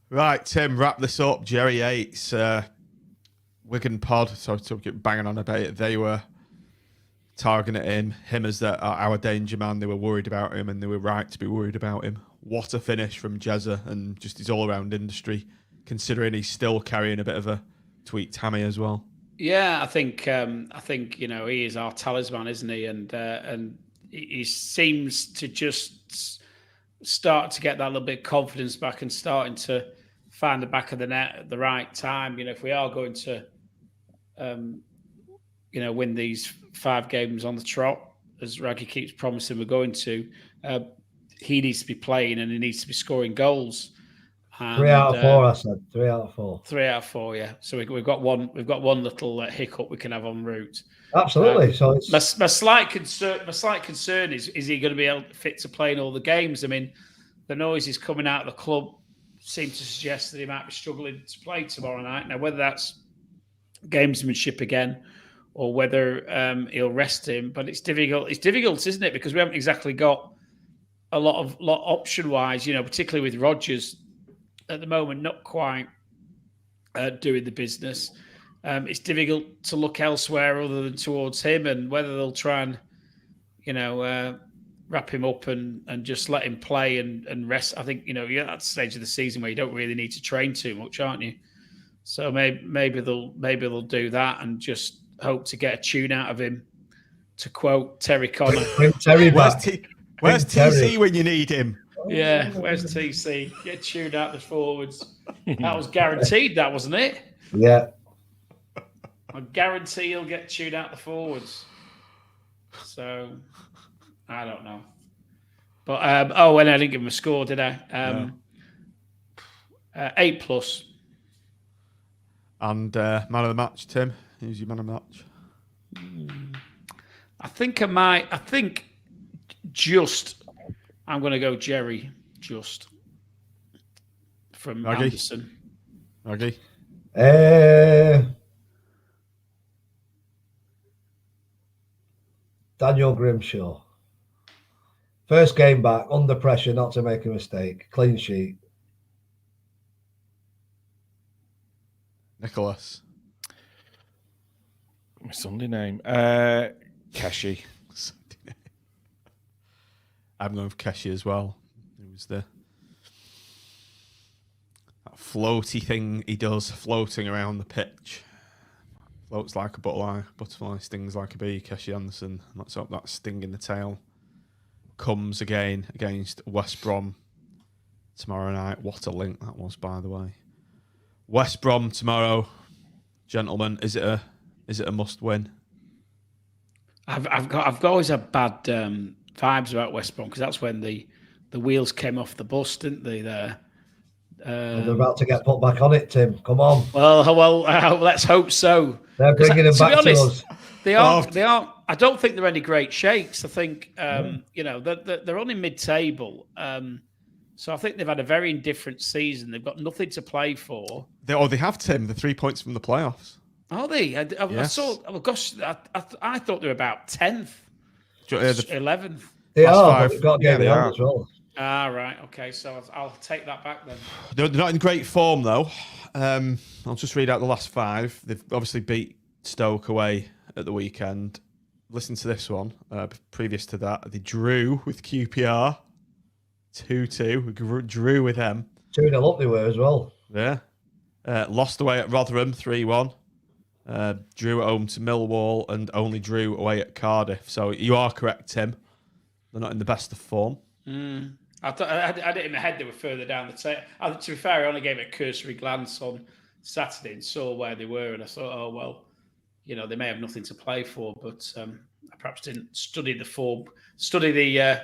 Right, Tim, wrap this up. Jerry Yates, Wigan pod. Sorry to keep banging on about it. They were targeting him as our danger man. They were worried about him, and they were right to be worried about him. What a finish from Jezza and just his all-around industry, considering he's still carrying a bit of a tweaked hammy as well. Yeah, I think he is our talisman, isn't he? And he seems to just start to get that little bit of confidence back and starting to find the back of the net at the right time. If we are going to, win these 5 games on the trot, as Raggy keeps promising we're going to, he needs to be playing and he needs to be scoring goals. And, 3 out of 4, I said. 3 out of 4. 3 out of 4, yeah. So we've got one little hiccup we can have en route. Absolutely. So it's my slight concern is he going to be fit to play in all the games? I mean, the noises coming out of the club seem to suggest that he might be struggling to play tomorrow night. Now, whether that's gamesmanship again or whether he'll rest him, but it's difficult. It's difficult, isn't it? Because we haven't exactly got a lot option-wise, particularly with Rodgers at the moment, not quite doing the business. It's difficult to look elsewhere other than towards him, and whether they'll try and, wrap him up and just let him play and rest. I think, you're at that stage of the season where you don't really need to train too much, aren't you? So maybe they'll do that and just hope to get a tune out of him, to quote Terry Connor. Bring Terry back. Where's TC when you need him? Yeah, where's TC? Get tuned out the forwards. That was guaranteed, that wasn't it? Yeah. I guarantee he'll get tuned out the forwards. So, I don't know. But, and I didn't give him a score, did I? 8+. And man of the match, Tim? Who's your man of the match? I'm going to go Jerry Just from Raggy. Anderson. Raggy? Daniel Grimshaw. First game back, under pressure, not to make a mistake. Clean sheet. Nicholas. My Sunday name. Keshi. I'm going with Keshi as well. It was that floaty thing he does, floating around the pitch. Floats like a butterfly, stings like a bee. Keshi Anderson. Let's hope that sting in the tail comes again against West Brom tomorrow night. What a link that was, by the way. West Brom tomorrow, gentlemen. Is it a must win? I've always had bad vibes about West Brom because that's when the wheels came off the bus, didn't they? There. They're about to get put back on it, Tim. Come on. Well, let's hope so. They're bringing them back to us. They are. I don't think they're any great shakes. I think they're only mid-table. So I think they've had a very indifferent season. They've got nothing to play for. They have, Tim, the 3 points from the playoffs. Are they? Yes. I saw. Oh gosh, I thought they were about 10th, 11th. They are. But they've got a game in hand as well. Ah, right. Okay, so I'll take that back then. They're not in great form though. I'll just read out the last 5. They've obviously beat Stoke away at the weekend. Listen to this one. Previous to that, they drew with QPR 2-2. Drew with them. 2-0 up they were as well. Yeah. Lost away at Rotherham 3-1. Drew at home to Millwall and only drew away at Cardiff. So you are correct, Tim. They're not in the best of form. I had it in my head they were further down the table. To be fair, I only gave it a cursory glance on Saturday and saw where they were, and I thought, oh well, they may have nothing to play for, but I perhaps didn't study the form, the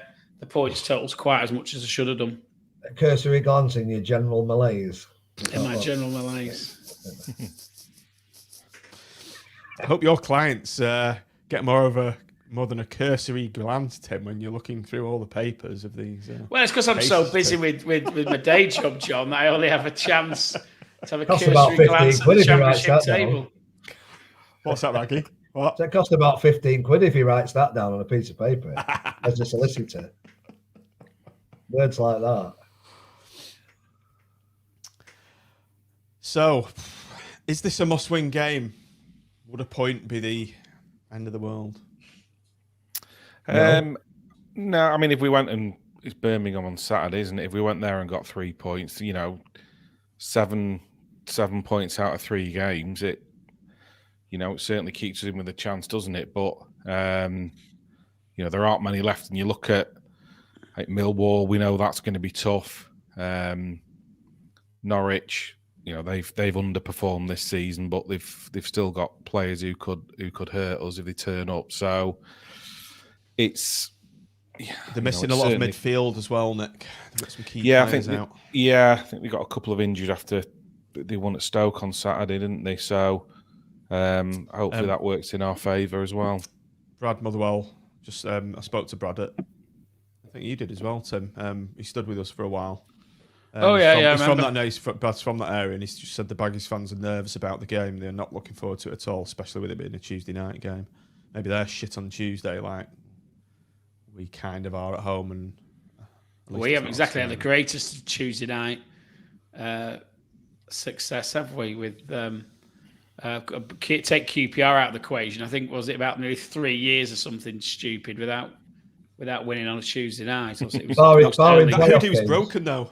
points totals quite as much as I should have done. A cursory glance in your general malaise. In my general malaise. I hope your clients get more than a cursory glance, Tim, when you're looking through all the papers of these. Well, it's because I'm so busy with my day job, John, that I only have a chance to have a cursory glance at the championship table. What's that, Maggie? What? It cost about 15 quid if he writes that down on a piece of paper as a solicitor. Words like that. So, is this a must-win game? Would a point be the end of the world? No, I mean, if we went and it's Birmingham on Saturday, isn't it? If we went there and got 3 points, 7 points out of 3 games, it certainly keeps us in with a chance, doesn't it? But there aren't many left, and you look at Millwall, we know that's going to be tough. Norwich, they've underperformed this season, but they've still got players who could hurt us if they turn up. So it's they're missing a lot of midfield as well, Nick. They've got some key players out. I think they got a couple of injuries after they won at Stoke on Saturday, didn't they? So hopefully that works in our favour as well. Brad Motherwell, I spoke to Brad I think you did as well, Tim. He stood with us for a while. He's from that. Brad's from that area, and he's just said the Baggies fans are nervous about the game. They're not looking forward to it at all, especially with it being a Tuesday night game. Maybe they're shit on Tuesday, like we kind of are at home. And we haven't exactly had the greatest Tuesday night success, have we? With take QPR out of the equation. I think was it about nearly 3 years or something stupid without winning on a Tuesday night. It was the hoodoo was broken though.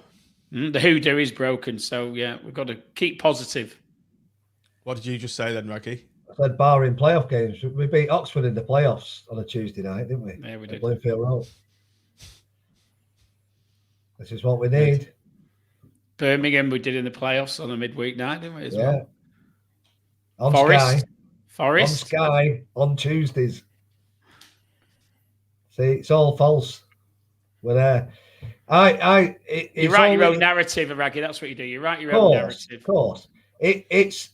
The hoodoo is broken, so yeah, we've got to keep positive. What did you just say then, Raggy? I said barring playoff games. We beat Oxford in the playoffs on a Tuesday night, didn't we? Yeah, we did. Bloomfield Road. This is what we need. Birmingham we did in the playoffs on a midweek night, didn't we, as well? On Forest. On Sky, on Tuesdays. See, it's all false. We're there. You write your own narrative, Raggy. That's what you do. You write your own narrative. Of course. It's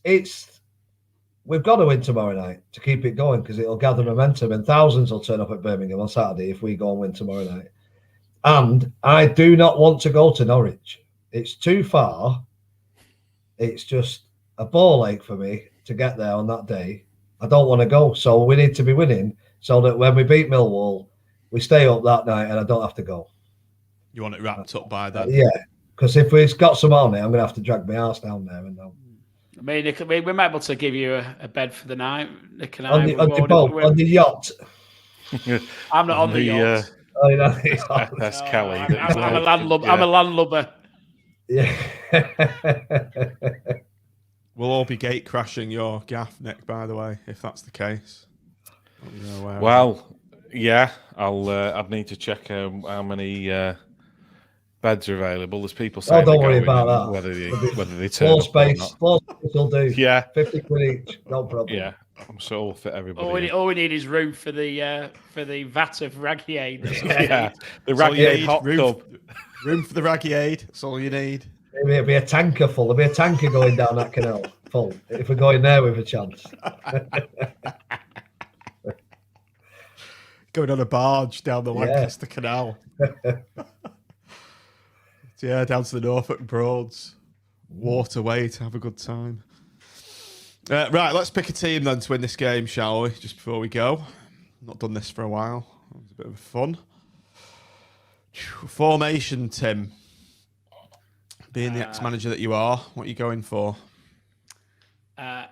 we've got to win tomorrow night to keep it going because it'll gather momentum and thousands will turn up at Birmingham on Saturday if we go and win tomorrow night. And I do not want to go to Norwich. It's too far. It's just a ball ache for me to get there on that day. I don't want to go. So we need to be winning so that when we beat Millwall, we stay up that night and I don't have to go. You want it wrapped up by then? Yeah, because if we've got some on it, I'm going to have to drag my ass down there. And I mean, Nick, we might be able to give you a bed for the night, Nick and I. on the yacht. I'm not on the yacht. That's Kelly. I'm a landlubber. I'm a landlubber. Yeah. We'll all be gate crashing your gaff, Nick, by the way, if that's the case. Well, yeah, I'd need to check how many beds are available. There's people saying don't worry about that. Whether they turn up or not. Floor space will do. Yeah. 50 quid each, no problem. Yeah, I'm sure we'll fit everybody. All we need is room for the vat of Raggy Aid. Yeah, the Raggy Aid hot tub. Room for the Raggy Aid. That's all you need. Maybe it'll be a tanker full. There'll be a tanker going down that canal full. If we're going there with a chance. Going on a barge down the Lancaster Canal. Yeah, down to the Norfolk Broads. Waterway to have a good time. Right, let's pick a team then to win this game, shall we? Just before we go. Not done this for a while. It was a bit of fun. Formation, Tim. Being the ex-manager that you are, what are you going for? I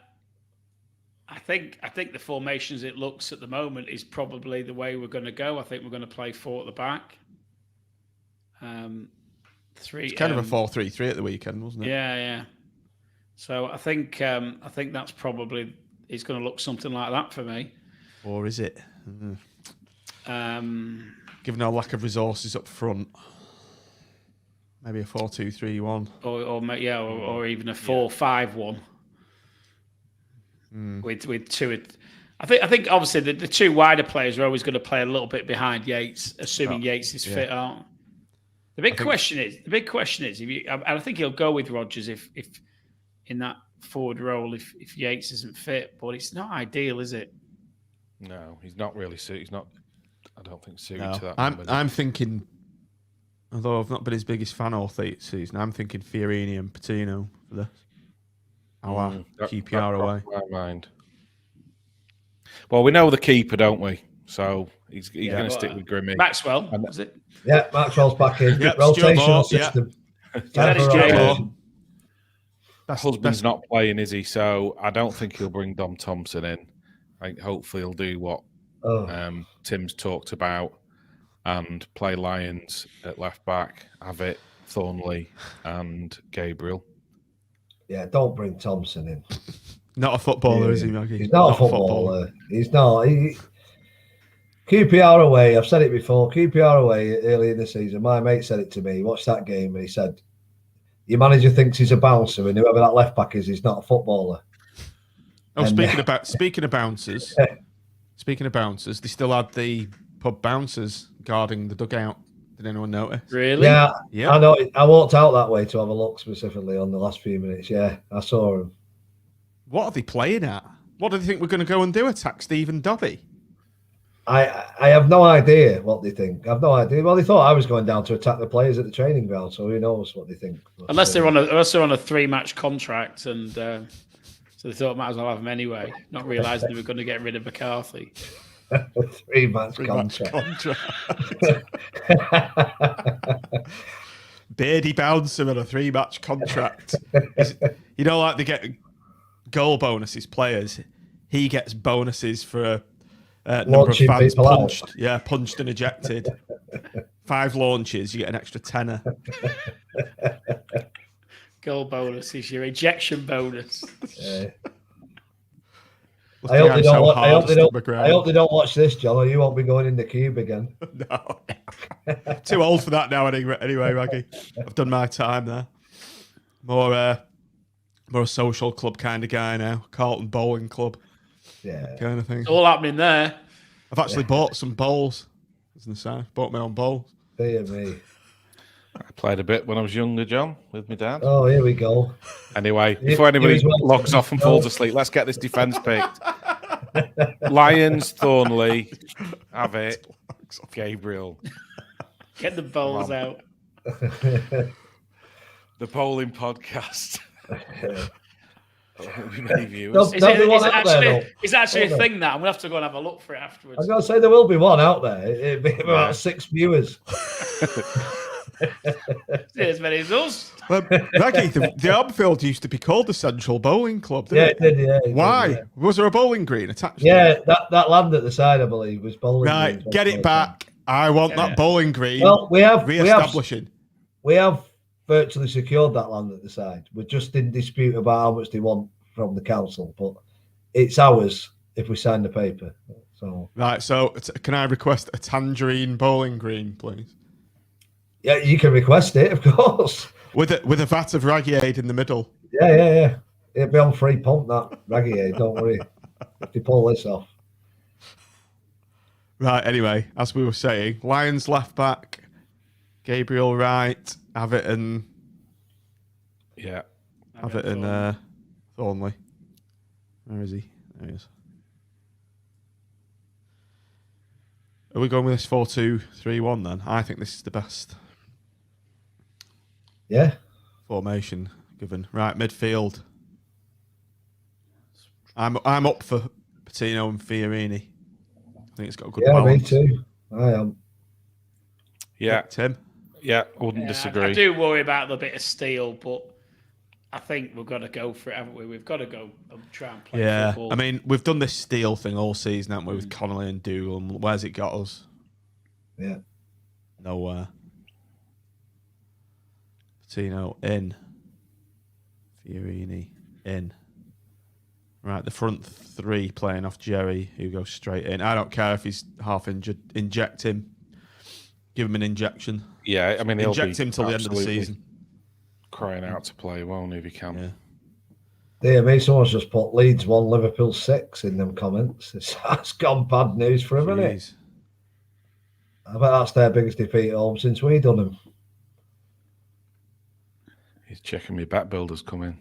think the formation as it looks at the moment is probably the way we're going to go. I think we're going to play 4 at the back. It's kind of a 4-3-3 at the weekend, wasn't it? Yeah. So I think that's probably it's going to look something like that for me. Or is it? Given our lack of resources up front, maybe a 4-2-3-1, or even a 4-5-1 with two. I think obviously the two wider players are always going to play a little bit behind Yates, assuming Yates is fit, aren't? The big question is, and I think he'll go with Rodgers if in that forward role if Yates isn't fit, but it's not ideal, is it? No, he's not really suited. He's not. I don't think suited to that. I'm thinking, although I've not been his biggest fan all season, I'm thinking Fiorini and Patino for this. QPR away. My mind. Well, we know the keeper, don't we? So he's going to stick with Grimmy. Maxwell, is it? Yeah, Maxwell's back in. Yep, rotational system. Husband's not playing, is he? So I don't think he'll bring Dom Thompson in. I think hopefully he'll do what Tim's talked about and play Lyons at left back, have it Thornley and Gabriel. Yeah, don't bring Thompson in. Not a footballer, is he, Maggie? He's not a footballer. He's not. QPR away, I've said it before, QPR away early in the season, my mate said it to me, he watched that game and he said, your manager thinks he's a bouncer and whoever that left back is, he's not a footballer. Oh, speaking of bouncers, they still had the pub bouncers guarding the dugout. Did anyone notice? Really? Yeah. I know. I walked out that way to have a look specifically on the last few minutes. Yeah, I saw him. What are they playing at? What do they think we're going to go and do? Attack Stephen Dobbie? I have no idea what they think. I have no idea. Well, they thought I was going down to attack the players at the training ground, so who knows what they think. Unless they're on a 3-match contract, and so they thought might as well have them anyway, not realising they were going to get rid of McCarthy. 3-match contract. Beardy bouncer on a 3-match contract. You know, like they get goal bonuses, players. He gets bonuses for number of fans punched. Yeah, punched and ejected. 5 launches, you get an extra tenner. Goal bonus is your ejection bonus. I hope they don't watch this, John, or you won't be going in the cube again. No. Too old for that now anyway, Raggy. I've done my time there. More a social club kind of guy now. Carlton Bowling Club. Yeah. Kind of thing. It's all happening there. I've actually bought some bowls. Bought my own bowls. Dear me. I played a bit when I was younger, John, with my dad. Oh, here we go. Anyway, before anybody logs off and falls asleep, let's get this defence picked. Lyons, Thornley, have it, Gabriel. Get the bowls out. The Bowling Podcast. Won't be many viewers. Is it actually a thing now? I'm going to have to go and have a look for it afterwards. I was going to say there will be one out there. It'll be about 6 viewers. As many as us. Well, Maggie, the Anfield used to be called the Central Bowling Club, didn't it? It did, yeah. Why? Did, yeah. Was there a bowling green attached to Yeah, it? that land at the side, I believe, was bowling Right, green. get it back. I want that bowling green. Well, we have virtually secured that land at the side. We're just in dispute about how much they want from the council, but it's ours if we sign the paper. So right, so can I request a tangerine bowling green, please? Yeah, you can request it, of course. With a vat of Raggyade in the middle. Yeah. It'll be on free pump, that Raggyade, don't worry. If you pull this off. Right, anyway, as we were saying, Lions left back, Gabriel right, Everton. Yeah. Everton Thornley. Where is he? There he is. Are we going with this 4-2-3-1 then? I think this is the best. Yeah. Formation given. Right, midfield. I'm up for Patino and Fiorini. I think it's got a good balance. Me too. I am. Yeah. Tim? Yeah, I wouldn't disagree. I do worry about the bit of steel, but I think we've got to go for it, haven't we? We've got to go and try and play football. I mean, we've done this steel thing all season, haven't we, with Connolly and Dougal. And where's it got us? Yeah. Nowhere. Patino in. Fiorini in. Right, the front three playing off Jerry, who goes straight in. I don't care if he's half injured. Inject him. Give him an injection. Yeah, I mean, he'll inject him till the end of the season. Crying out to play, won't he, if he can? Yeah. Dear me, someone's just put Leeds 1, Liverpool 6 in them comments. That's gone bad news for him, isn't it? I bet that's their biggest defeat at home since we done them. He's checking me back builders coming.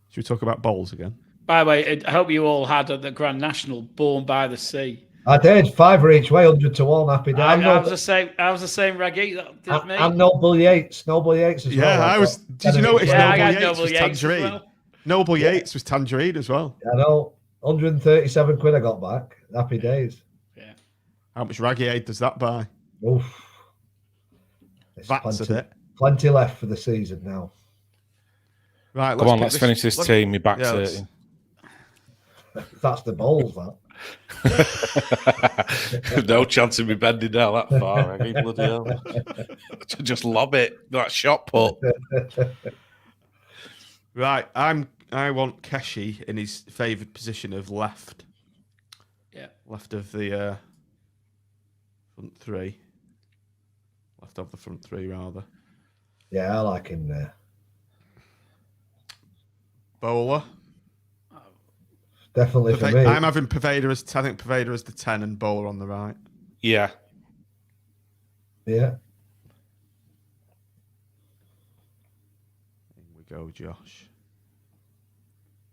Should we talk about bowls again? By the way, I hope you all had at the Grand National Born by the Sea. I did. 5 each way, 100 to 1. Happy day. I was the same, Raggy. That did me. And Noble Yates. Noble Yates as well. Yeah, I was. Did you notice Noble Yates was Yates tangerine? well. Noble Yates was tangerine as well. I know. 137 quid I got back. Happy days. Yeah. How much Raggyade does that buy? Oof. That's it. Plenty left for the season now. Right, come on, let's finish this team. My back's hurting. That's the bowls, that. No chance of me bending down that far. I mean, bloody hell. Just lob it. That shot put. Right, I want Keshi in his favoured position of left. Yeah. Left of the front three. Left of the front three, rather. Yeah, I like him there. Bowler. Definitely for me. I'm having Paveda as the 10 and Bowler on the right. Yeah. Yeah. In we go, Josh.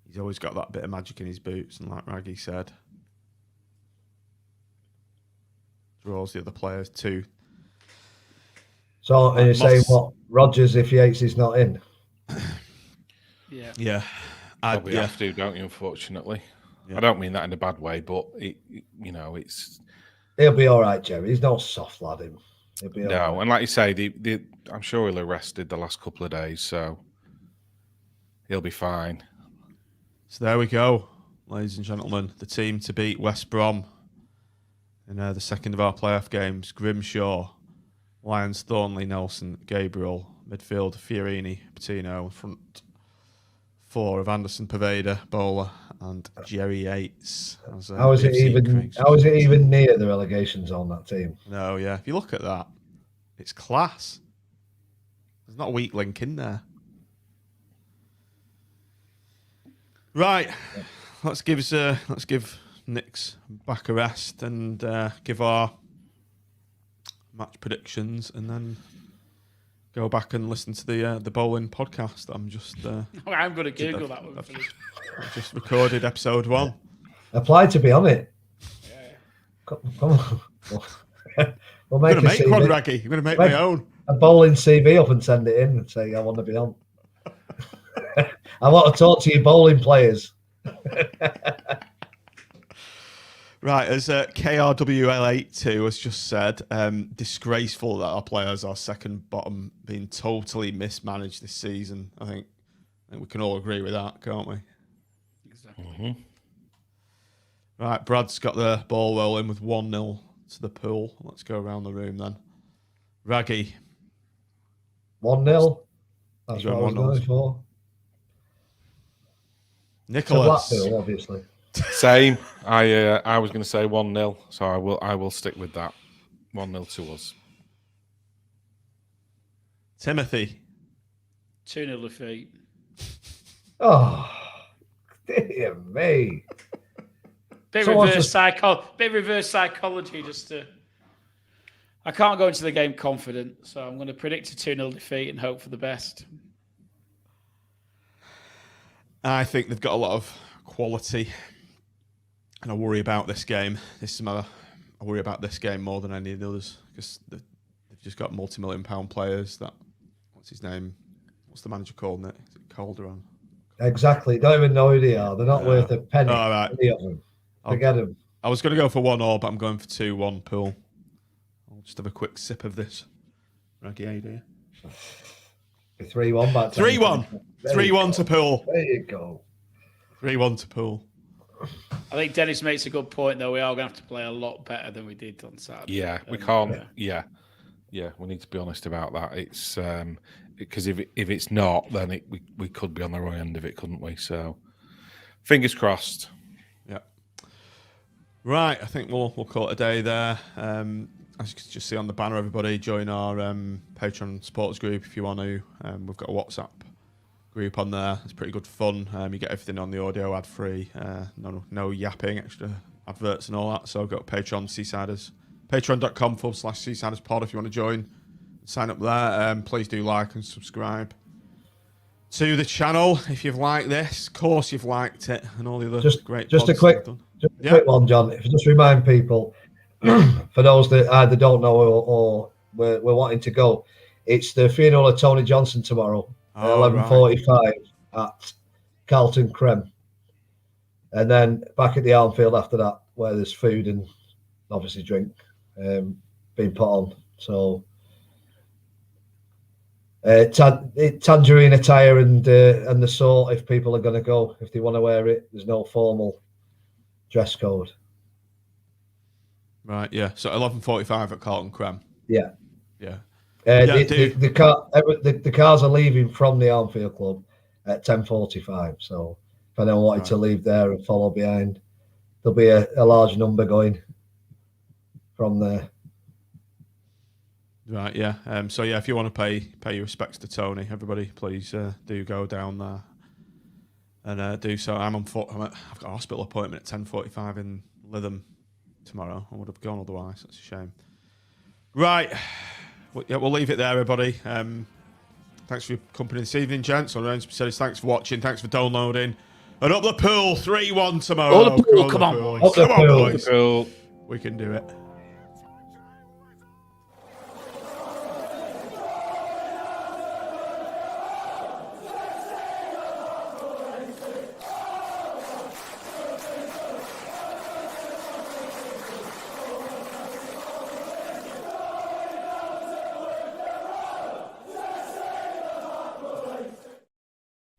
He's always got that bit of magic in his boots, and like Raggy said, draws the other players too. So, and you're saying what? Rodgers, if Yates is not in? Yeah. Yeah. Probably have to, don't you, unfortunately? Yeah. I don't mean that in a bad way, but, it's... He'll be all right, Jerry. He's no soft lad, him. He'll be all right. And like you say, I'm sure he'll have rested the last couple of days, so he'll be fine. So there we go, ladies and gentlemen. The team to beat West Brom in the second of our playoff games. Grimshaw, Lions, Thornley, Nelson, Gabriel, midfield, Fiorini, Patino, front four of Anderson, Paveda, Bowler, and Jerry Yates. How is it even near the relegation zone, that team? No, yeah. If you look at that, it's class. There's not a weak link in there. Right, let's give Nick's back a rest and give our match predictions, and then go back and listen to the bowling podcast. I'm going to Google that one. I've just recorded episode 1. Apply to be on it. Yeah. Come on. We'll make I'm going to make one, Raggy. I'm going to make my own. A bowling CV up and send it in and say, I want to be on. I want to talk to your bowling players. Right, as KRWL82 has just said, disgraceful that our players are second bottom, being totally mismanaged this season. I think we can all agree with that, can't we? Exactly. Mm-hmm. Right, Brad's got the ball rolling with 1-0 to the Pool. Let's go around the room then. Raggy. 1-0. That's what I was 1-0. going for. Nicholas. To Blackpool, obviously. Same. I was going to say 1-0, so I will stick with that. 1-0 to us. Timothy. 2-0 defeat. Oh, dear me. Bit reverse psychology just to... I can't go into the game confident, so I'm going to predict a 2-0 defeat and hope for the best. I think they've got a lot of quality, and I worry about this game. I worry about this game more than any of the others because they've just got multi-million-pound players. What's his name? What's the manager called? Is it Calderon? Exactly. Don't even know who they are. They're not worth a penny. All right. Any of them. Forget them. I was going to go for 1-1, but I'm going for 2-1 Pool. I'll just have a quick sip of this. Raggy, how you doing? 3-1 back. 3-1. 3-1 to Pool. There you go. 3-1 to Pool. I think Dennis makes a good point, though. We are going to have to play a lot better than we did on Saturday. Yeah, we can't. Yeah, we need to be honest about that. It's because if it's not, then we could be on the wrong end of it, couldn't we? So, fingers crossed. Yeah. Right, I think we'll call it a day there. As you can just see on the banner, everybody join our Patreon supporters group if you want to. We've got a WhatsApp group on there. It's pretty good fun. You get everything on the audio ad free. No yapping, extra adverts and all that. So go to Patreon, Seasiders. Patreon.com/Seasiders pod if you want to join. Sign up there. Please do like and subscribe to the channel if you've liked this. Of course you've liked it and all the other great just a pods quick done. quick one, John. If you just remind people, for those that either don't know or we're wanting to go, it's the funeral of Tony Johnson tomorrow at 11:45 at Carlton Creme, and then back at the Armfield after that, where there's food and obviously drink being put on. So tangerine attire and the sort if people are going to go, if they want to wear it. There's no formal dress code. Right, yeah. So 11:45 at Carlton Creme. Yeah. Yeah. The cars are leaving from the Armfield Club at 10:45. So if anyone wanted to leave there and follow behind, there'll be a large number going from there. Right, yeah. So yeah, if you want to pay your respects to Tony, everybody, please do go down there and do so. I've got a hospital appointment at 10:45 in Lytham tomorrow. I would have gone otherwise. That's a shame. Right. We'll leave it there, everybody. Thanks for your company this evening, gents. On Range Specialist, thanks for watching. Thanks for downloading. And up the Pool, 3-1 tomorrow. Up the Pool, come on, boys. Up the Pool. We can do it.